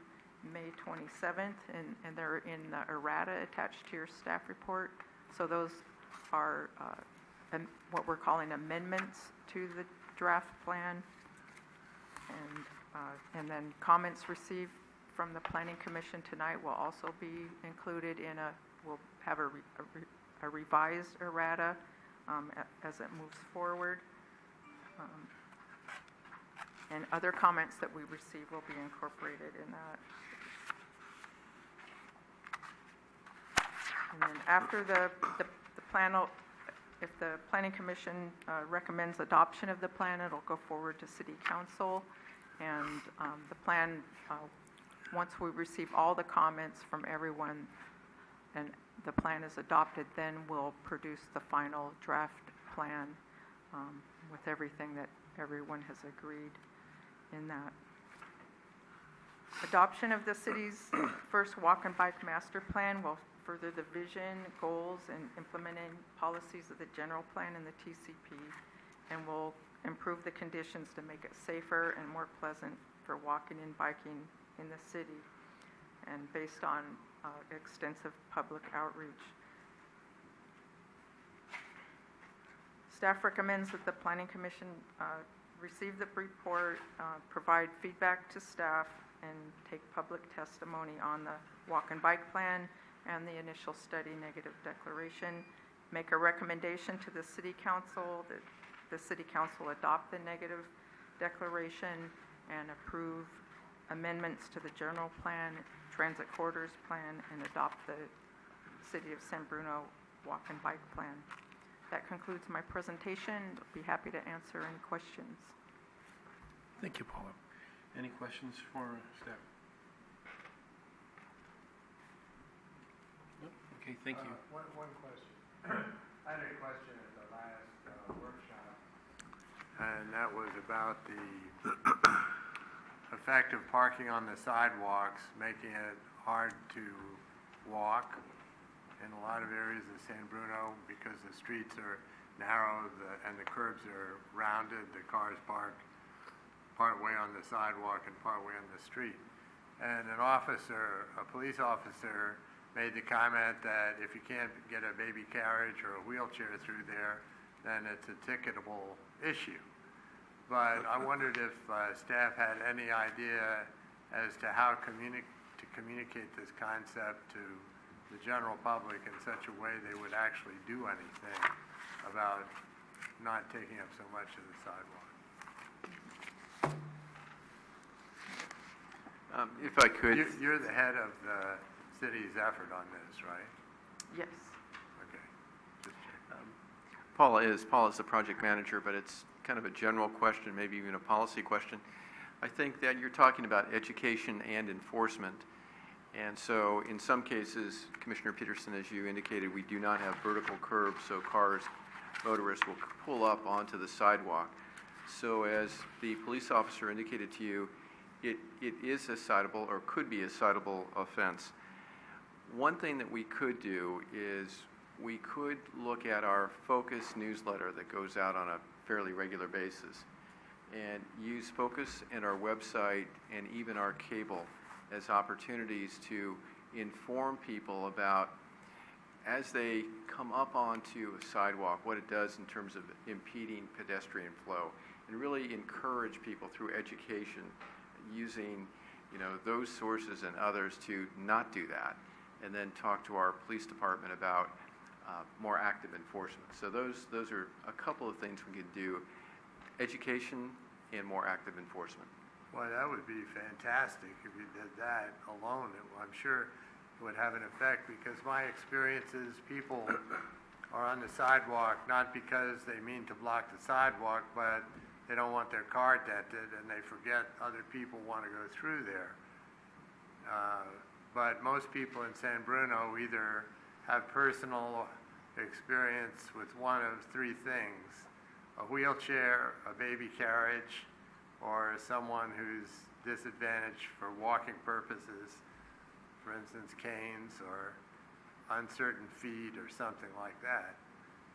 May 27th, and they're in the errata attached to your staff report. So those are what we're calling amendments to the draft plan. And then comments received from the Planning Commission tonight will also be included we'll have a revised errata as it moves forward. And other comments that we receive will be incorporated in that. And then after the plan, if the Planning Commission recommends adoption of the plan, it'll go forward to City Council. And the plan, once we receive all the comments from everyone and the plan is adopted, then we'll produce the final draft plan with everything that everyone has agreed in that. Adoption of the city's first walk and bike master plan will further the vision, goals, and implementing policies of the general plan and the TCP, and will improve the conditions to make it safer and more pleasant for walking and biking in the city, and based on extensive public outreach. Staff recommends that the Planning Commission receive the report, provide feedback to staff, and take public testimony on the walk and bike plan and the initial study negative declaration. Make a recommendation to the City Council that the City Council adopt the negative declaration and approve amendments to the general plan, transit corridors plan, and adopt the City of San Bruno walk and bike plan. That concludes my presentation. I'll be happy to answer any questions. Thank you, Paula. Any questions for staff? Nope. Okay, thank you. One question. I had a question at the last workshop, and that was about the effect of parking on the sidewalks, making it hard to walk in a lot of areas of San Bruno because the streets are narrow and the curbs are rounded. The cars park partway on the sidewalk and partway on the street. And a police officer, made the comment that if you can't get a baby carriage or a wheelchair through there, then it's a ticketable issue. But I wondered if staff had any idea as to how to communicate this concept to the general public in such a way they would actually do anything about not taking up so much of the sidewalk. If I could. You're the head of the city's effort on this, right? Yes. Okay. Just checking. Paula's the project manager, but it's kind of a general question, maybe even a policy question. I think that you're talking about education and enforcement. And so in some cases, Commissioner Peterson, as you indicated, we do not have vertical curbs, so motorists will pull up onto the sidewalk. So as the police officer indicated to you, it is a citable or could be a citable offense. One thing that we could do is we could look at our Focus newsletter that goes out on a fairly regular basis and use Focus and our website and even our cable as opportunities to inform people about, as they come up onto a sidewalk, what it does in terms of impeding pedestrian flow, and really encourage people through education using those sources and others to not do that, and then talk to our police department about more active enforcement. So those are a couple of things we could do: education and more active enforcement. Well, that would be fantastic if you did that alone. I'm sure it would have an effect, because my experience is people are on the sidewalk not because they mean to block the sidewalk, but they don't want their car dented and they forget other people want to go through there. But most people in San Bruno either have personal experience with one of three things: a wheelchair, a baby carriage, or someone who's disadvantaged for walking purposes, for instance, canes or uncertain feet or something like that.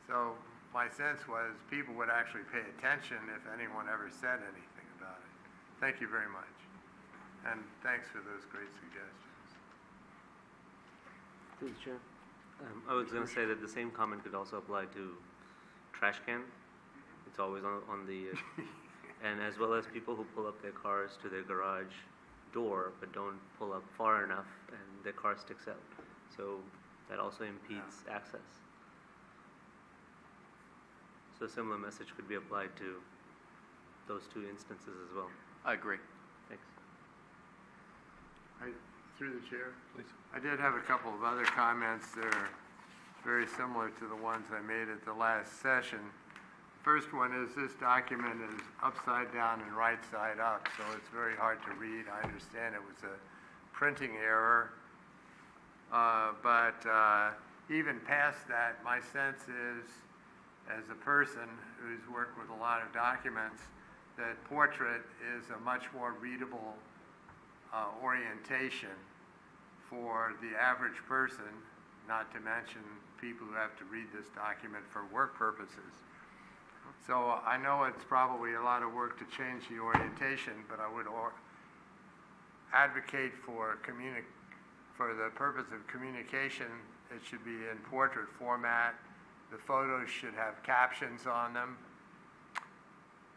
So my sense was people would actually pay attention if anyone ever said anything about it. Thank you very much. And thanks for those great suggestions. Through the chair. I was going to say that the same comment could also apply to trash can. It's always on the, and as well as people who pull up their cars to their garage door but don't pull up far enough and their car sticks out. So that also impedes access. So a similar message could be applied to those two instances as well. I agree. Thanks. Through the chair, Please. I did have a couple of other comments that are very similar to the ones I made at the last session. First one is this document is upside down and right side up, so it's very hard to read. I understand it was a printing error, but even past that, my sense is, as a person who's worked with a lot of documents, that portrait is a much more readable orientation for the average person, not to mention people who have to read this document for work purposes. So I know it's probably a lot of work to change the orientation, but I would advocate for the purpose of communication, it should be in portrait format the photos should have captions on them,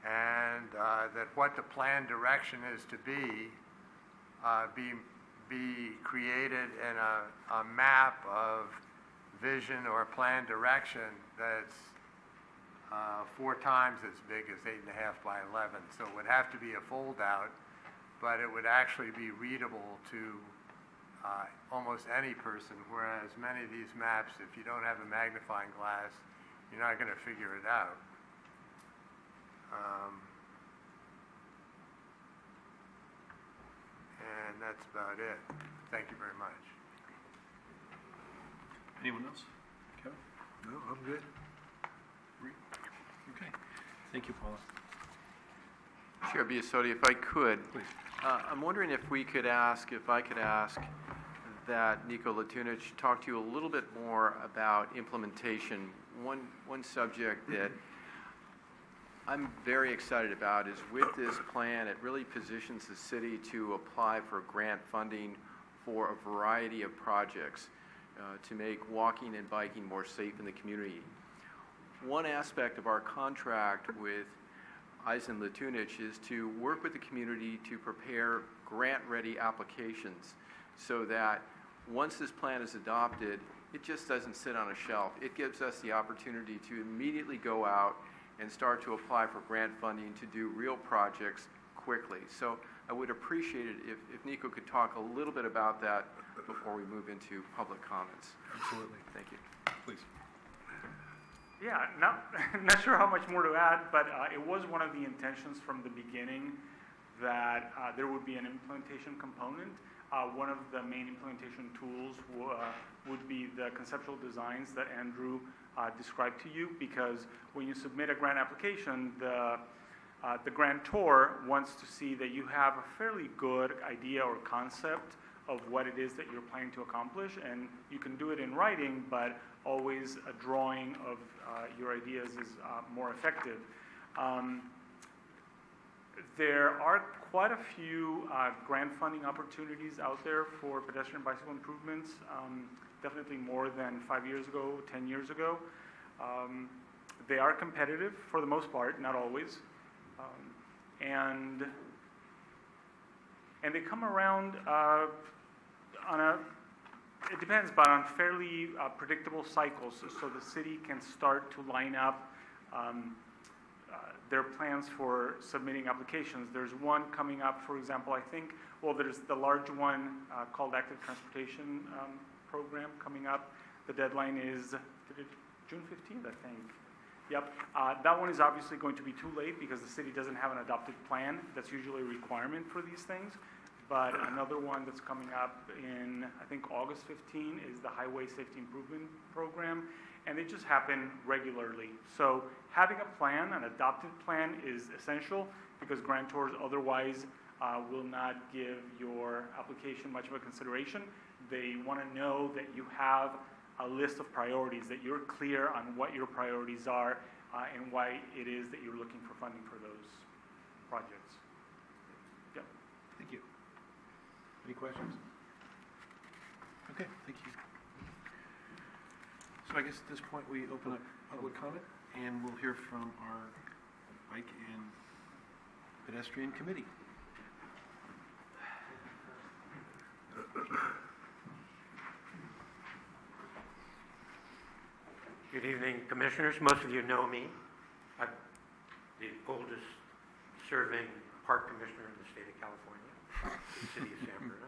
and that what the plan direction is to be created in a map of vision or plan direction that's 4 times as big as 8.5 by 11. So it would have to be a fold-out, but it would actually be readable to almost any person, whereas many of these maps, if you don't have a magnifying glass, you're not going to figure it out. And that's about it. Thank you very much. Anyone else? Kevin? No, I'm good. Marie? Okay. Thank you, Paula. Chair Biasotti, if I could, Please. I'm wondering if I could ask that Nico Latunich talk to you a little bit more about implementation. One subject that I'm very excited about is with this plan, it really positions the city to apply for grant funding for a variety of projects to make walking and biking more safe in the community. One aspect of our contract with Eisen Latunich is to work with the community to prepare grant-ready applications so that once this plan is adopted, it just doesn't sit on a shelf. It gives us the opportunity to immediately go out and start to apply for grant funding to do real projects quickly. So I would appreciate it if Nico could talk a little bit about that before we move into public comments. Absolutely. Thank you. Please. Yeah, not sure how much more to add, but it was one of the intentions from the beginning that there would be an implementation component. One of the main implementation tools would be the conceptual designs that Andrew described to you, because when you submit a grant application, the grantor wants to see that you have a fairly good idea or concept of what it is that you're planning to accomplish, and you can do it in writing, but always a drawing of your ideas is more effective. There are quite a few grant funding opportunities out there for pedestrian bicycle improvements, definitely more than 5 years ago, 10 years ago. They are competitive for the most part, not always. And they come around it depends, but on fairly predictable cycles, so the city can start to line up their plans for submitting applications. There's one coming up, for example, I think, well, there's the large one called Active Transportation Program coming up. The deadline is June 15th, I think. Yep, that one is obviously going to be too late because the city doesn't have an adopted plan. That's usually a requirement for these things. But another one that's coming up in, I think, August 15 is the Highway Safety Improvement Program, and they just happen regularly. So having a plan, an adopted plan, is essential because grantors otherwise will not give your application much of a consideration. They want to know that you have a list of priorities, that you're clear on what your priorities are and why it is that you're looking for funding for those projects. Yep. Thank you. Any questions? Okay, thank you. So I guess at this point we open up public comment and we'll hear from our bike and pedestrian committee. Good evening, Commissioners. Most of you know me. I'm the oldest serving park commissioner in the state of California, the city of San Bruno.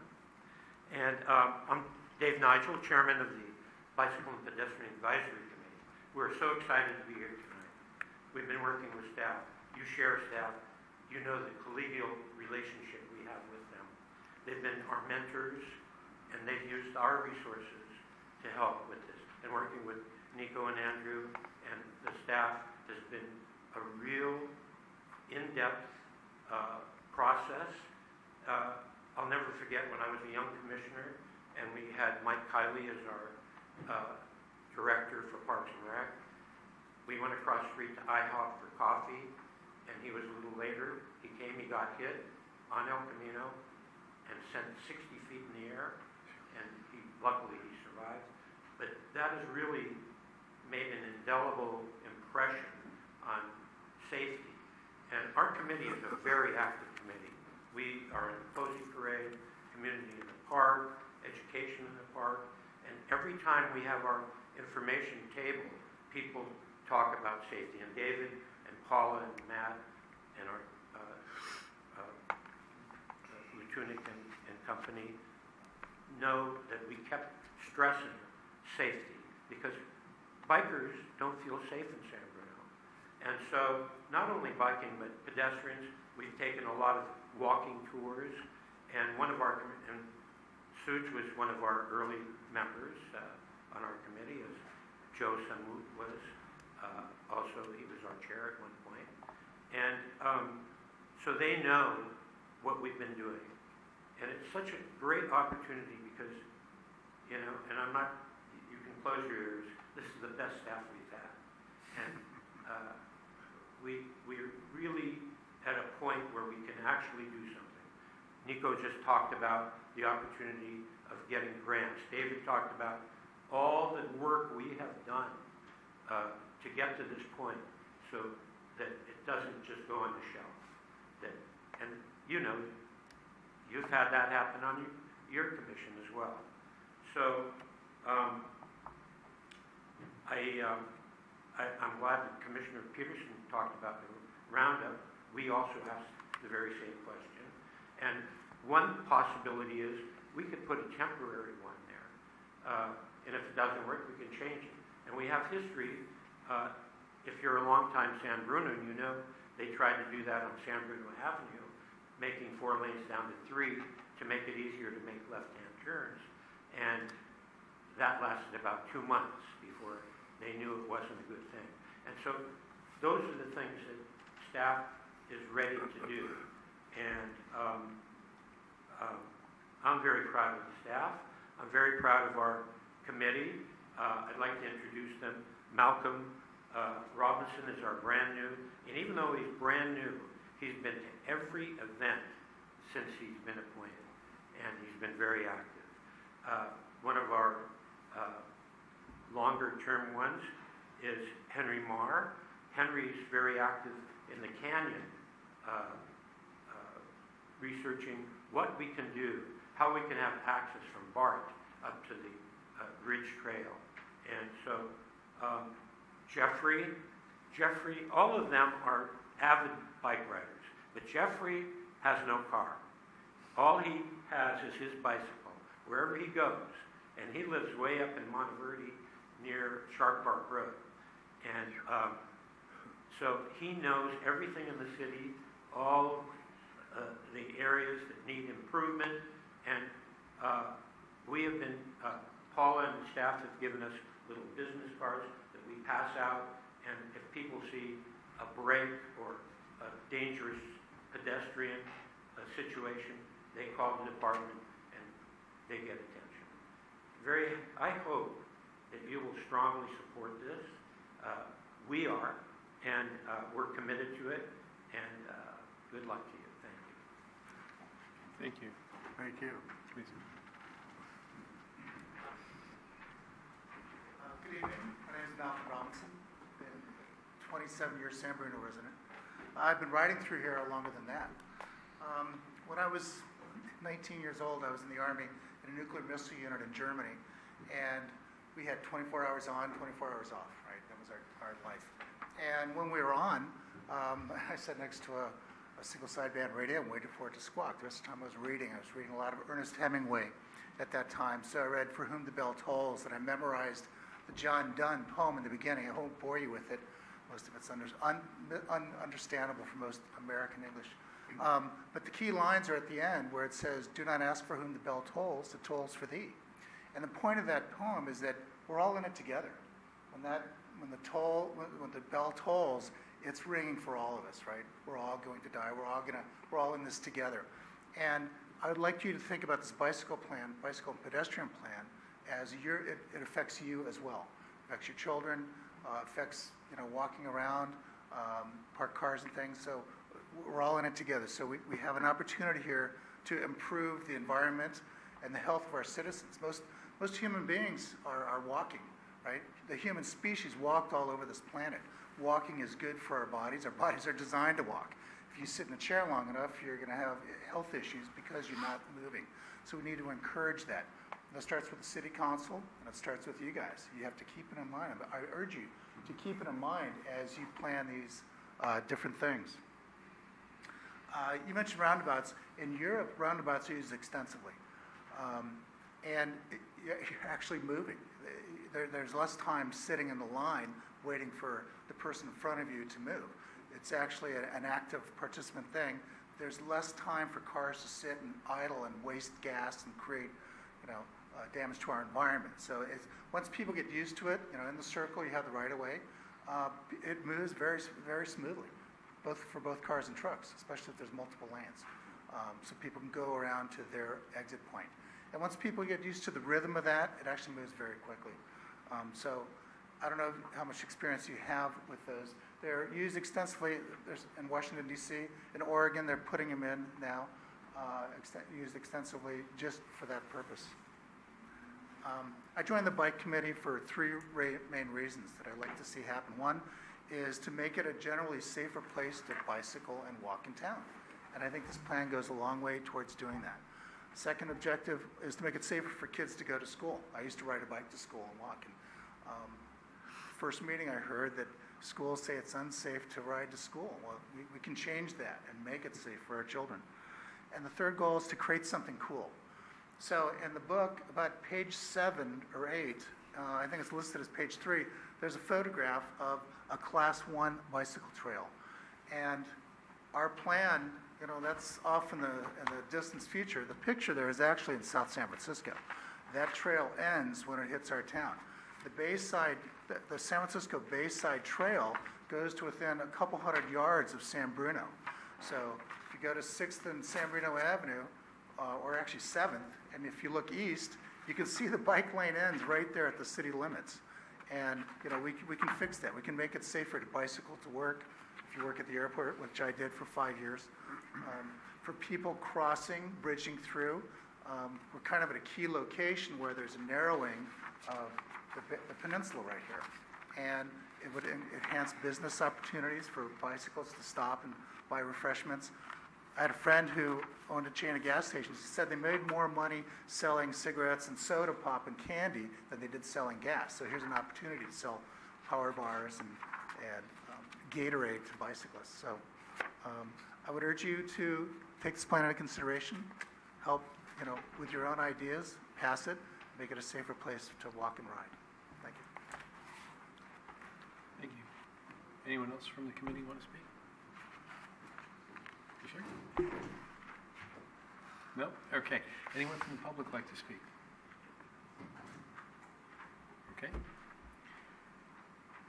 And I'm Dave Nigel, chairman of the Bicycle and Pedestrian Advisory Committee. We're so excited to be here tonight. We've been working with staff. You share staff. You know the collegial relationship we have with them. They've been our mentors, and they've used our resources to help with this. And working with Nico and Andrew and the staff has been a real in-depth process. I'll never forget when I was a young commissioner and we had Mike Kiley as our director for Parks and Rec. We went across the street to IHOP for coffee, and he was a little later. He came, he got hit on El Camino and sent 60 feet in the air, and luckily he survived. But that is really made an indelible impression on safety. And our committee is a very active committee. We are in the Posey Parade, community in the park, education in the park, and every time we have our information table, people talk about safety. And David and Paula and Matt and our Lutunic and company know that we kept stressing safety because bikers don't feel safe in San Bruno. And so not only biking, but pedestrians, we've taken a lot of walking tours, and one of our, and Such was one of our early members on our committee, as Joe Samut was. Also, he was our chair at one point. And so they know what we've been doing. And it's such a great opportunity because, you know, and I'm not, you can close your ears, this is the best staff we've had. And we're really at a point where we can actually do something. Nico just talked about the opportunity of getting grants. David talked about all the work we have done to get to this point so that it doesn't just go on the shelf. And you know, you've had that happen on your commission as well. So I'm glad that Commissioner Peterson talked about the roundup. We also asked the very same question. And one possibility is we could put a temporary one there. And if it doesn't work, we can change it. And we have history. If you're a longtime San Bruno, you know they tried to do that on San Bruno Avenue, making 4 lanes down to 3 to make it easier to make left-hand turns. And that lasted about 2 months before they knew it wasn't a good thing. And so those are the things that staff is ready to do. And I'm very proud of the staff. I'm very proud of our committee. I'd like to introduce them. Malcolm Robinson is our brand new, and even though he's brand new, he's been to every event since he's been appointed, and he's been very active. One of our longer-term ones is Henry Marr. Henry's very active in the canyon, researching what we can do, how we can have access from BART up to the Ridge Trail. And so Jeffrey, all of them are avid bike riders, but Jeffrey has no car. All he has is his bicycle, wherever he goes. And he lives way up in Monteverde near Shark Park Road. And so he knows everything in the city, all the areas that need improvement. And we have been, Paula and the staff have given us little business cards that we pass out. And if people see a break or a dangerous pedestrian situation, they call the department and they get attention. I hope that you will strongly support this. We are, and we're committed to it, and good luck to you. Thank you. Thank you. Thank you. Please. Good evening. My name is Malcolm Robinson. Been 27 years San Bruno resident. I've been riding through here longer than that. When I was 19 years old, I was in the Army in a nuclear missile unit in Germany, and we had 24 hours on, 24 hours off, right? That was our life. And when we were on, I sat next to a single sideband radio and waited for it to squawk. The rest of the time I was reading a lot of Ernest Hemingway at that time. So I read For Whom the Bell Tolls, and I memorized the John Donne poem in the beginning. I won't bore you with it. Most of it's understandable for most American English. But the key lines are at the end where it says, "Do not ask for whom the bell tolls, it tolls for thee." And the point of that poem is that we're all in it together. When the bell tolls, it's ringing for all of us, right? We're all going to die. We're all in this together. And I would like you to think about this bicycle and pedestrian plan, as it affects you as well. It affects your children, affects walking around, parked cars and things. So we're all in it together. So we have an opportunity here to improve the environment and the health of our citizens. Most human beings are walking, right? The human species walked all over this planet. Walking is good for our bodies. Our bodies are designed to walk. If you sit in a chair long enough, you're going to have health issues because you're not moving. So we need to encourage that. That starts with the city council, and it starts with you guys. You have to keep it in mind. I urge you to keep it in mind as you plan these different things. You mentioned roundabouts. In Europe, roundabouts are used extensively. You're actually moving. There's less time sitting in the line waiting for the person in front of you to move. It's actually an active participant thing. There's less time for cars to sit and idle and waste gas and create, damage to our environment. So once people get used to it, in the circle you have the right of way. It moves very, very smoothly, for both cars and trucks, especially if there's multiple lanes. So people can go around to their exit point. And once people get used to the rhythm of that, it actually moves very quickly. So I don't know how much experience you have with those. They're used extensively. There's in Washington, D.C. In Oregon, they're putting them in now, used extensively just for that purpose. I joined the bike committee for three main reasons that I'd like to see happen. One is to make it a generally safer place to bicycle and walk in town. And I think this plan goes a long way towards doing that. Second objective is to make it safer for kids to go to school. I used to ride a bike to school and walk. And first meeting I heard that schools say it's unsafe to ride to school. Well, we can change that and make it safe for our children. And the third goal is to create something cool. So in the book, about page 7 or 8, I think it's listed as page 3, there's a photograph of a Class 1 bicycle trail. And our plan, that's off in the distant future. The picture there is actually in South San Francisco. That trail ends when it hits our town. The Bayside, the San Francisco Bayside Trail goes to within a couple hundred yards of San Bruno. So if you go to 6th and San Bruno Avenue, or actually 7th, and if you look east, you can see the bike lane ends right there at the city limits. And we can fix that. We can make it safer to bicycle to work. If you work at the airport, which I did for 5 years, for people crossing, bridging through, we're kind of at a key location where there's a narrowing of the peninsula right here. And it would enhance business opportunities for bicycles to stop and buy refreshments. I had a friend who owned a chain of gas stations. He said they made more money selling cigarettes and soda pop and candy than they did selling gas. So here's an opportunity to sell power bars and Gatorade to bicyclists. So I would urge you to take this plan into consideration, help with your own ideas, pass it, make it a safer place to walk and ride. Thank you. Thank you. Anyone else from the committee want to speak? You sure? No? Okay. Anyone from the public like to speak? Okay.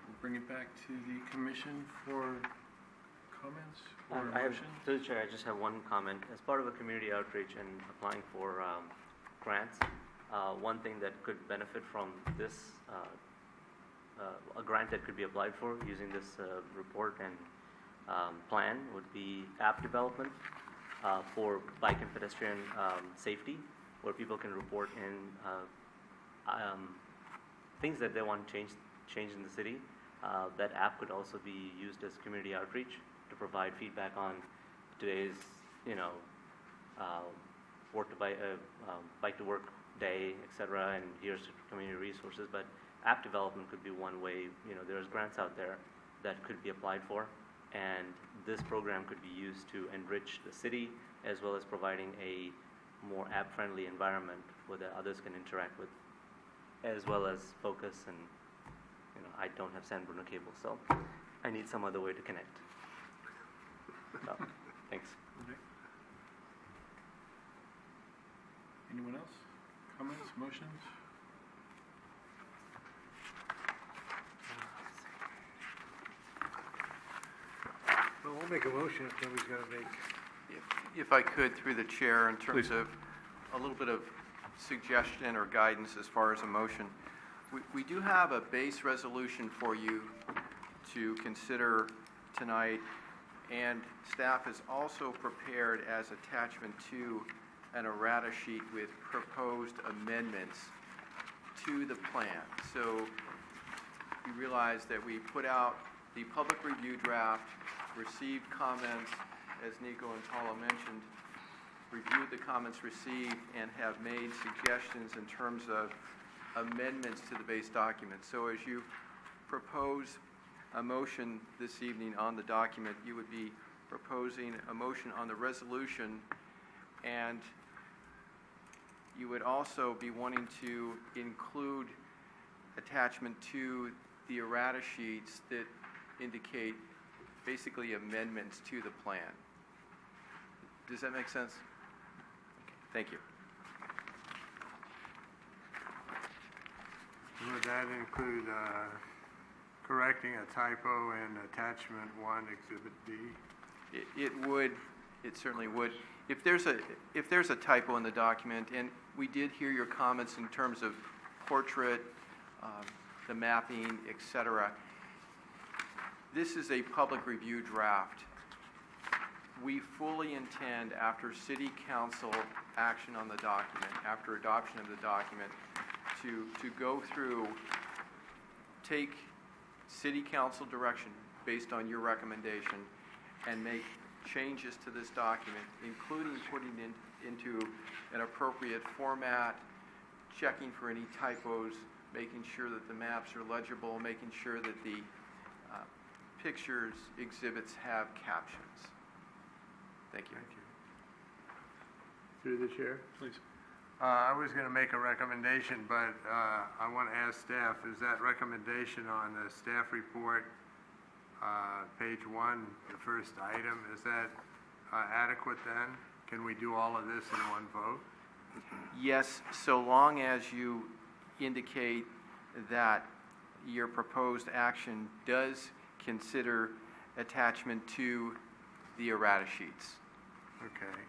We'll bring it back to the commission for comments or motion. Through the chair, I just have one comment. As part of a community outreach and applying for grants, one thing that could benefit from this, a grant that could be applied for using this report and plan would be app development for bike and pedestrian safety, where people can report in things that they want to change in the city. That app could also be used as community outreach to provide feedback on today's, bike to work day, etc. And here's community resources. But app development could be one way. There's grants out there that could be applied for. And this program could be used to enrich the city as well as providing a more app-friendly environment where the others can interact with, as well as focus. And I don't have San Bruno cable, so I need some other way to connect. So, thanks. Okay. Anyone else? Comments, motions? Well, we'll make a motion if nobody's going to make. If I could, through the chair, in terms Please. of a little bit of suggestion or guidance as far as a motion, we do have a base resolution for you to consider tonight, and staff has also prepared as attachment to an errata sheet with proposed amendments to the plan. So you realize that we put out the public review draft, received comments, as Nico and Paula mentioned, reviewed the comments received, and have made suggestions in terms of amendments to the base document. So as you propose a motion this evening on the document, you would be proposing a motion on the resolution, and you would also be wanting to include attachment to the errata sheets that indicate basically amendments to the plan. Does that make sense? Thank you. Would that include correcting a typo in attachment 1, exhibit D? It would, it certainly would. If there's a typo in the document, and we did hear your comments in terms of portrait, the mapping, et cetera, this is a public review draft. We fully intend, after city council action on the document, after adoption of the document, to go through, take city council direction based on your recommendation, and make changes to this document, including putting into an appropriate format, checking for any typos, making sure that the maps are legible, making sure that the pictures, exhibits have captions. Thank you. Thank you. Through the chair? Please. I was going to make a recommendation, but I want to ask staff, is that recommendation on the staff report, page 1, the first item, is that adequate then? Can we do all of this in one vote? Yes, so long as you indicate that your proposed action does consider attachment to the errata sheets. Okay.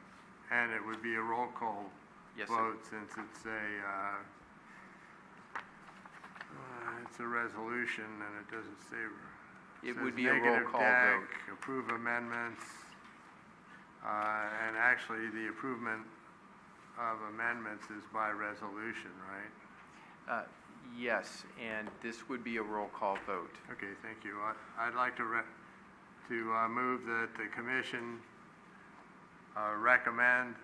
And it would be a roll call Yes, sir. vote since it's a resolution and it doesn't say. It says would be a roll negative call deck, vote. approve amendments, and actually the approval of amendments is by resolution, right? Yes, and this would be a roll call vote. Okay, thank you. I'd like to move that the commission recommend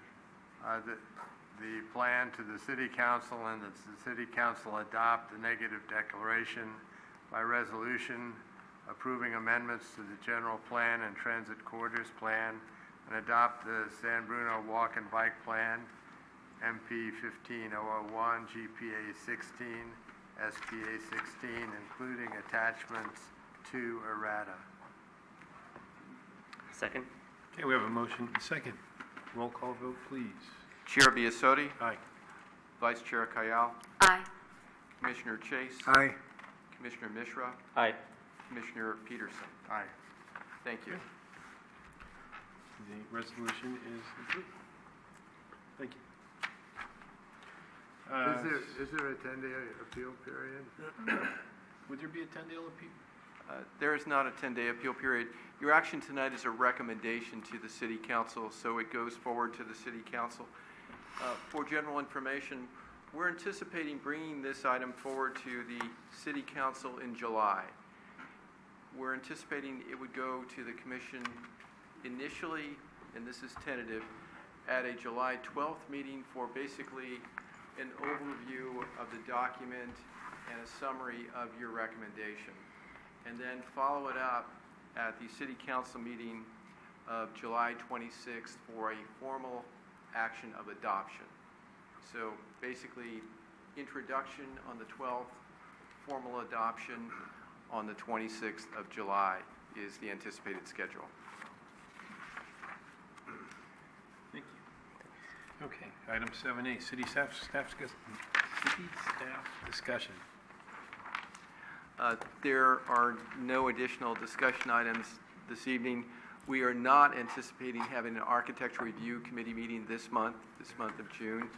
the plan to the city council, and that the city council adopt the negative declaration by resolution, approving amendments to the general plan and transit corridors plan, and adopt the San Bruno walk and bike plan, MP 15001, GPA 16, SPA 16, including attachments to errata. Second? Okay, we have a motion and a second. Roll call vote, please. Chair Biasotti, Aye. Vice Chair Kayal, Aye. Commissioner Chase, Aye. Commissioner Mishra, Aye. Commissioner Peterson. Aye. Thank you. The resolution is approved. Thank you. Is there a 10-day appeal period? Would there be a 10-day appeal? There is not a 10-day appeal period. Your action tonight is a recommendation to the city council, so it goes forward to the city council. For general information, we're anticipating bringing this item forward to the city council in July. We're anticipating it would go to the commission initially, and this is tentative, at a July 12th meeting for basically an overview of the document and a summary of your recommendation. And then follow it up at the city council meeting of July 26th for a formal action of adoption. So basically, introduction on the 12th, formal adoption on the 26th of July is the anticipated schedule. Thank you. Okay, item 7A, city staff discussion. There are no additional discussion items this evening. We are not anticipating having an architecture review committee meeting this month of June,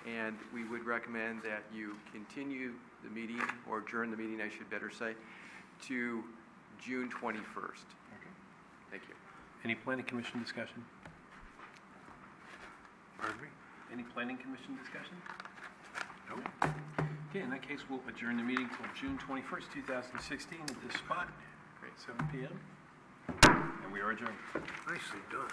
and we would recommend that you continue the meeting, or adjourn the meeting, I should better say, to June 21st. Okay. Thank you. Any planning commission discussion? Pardon me? Any planning commission discussion? No. Okay, in that case, we'll adjourn the meeting till June 21st, 2016 at this spot, 7 PM. And we are adjourned. Nicely done.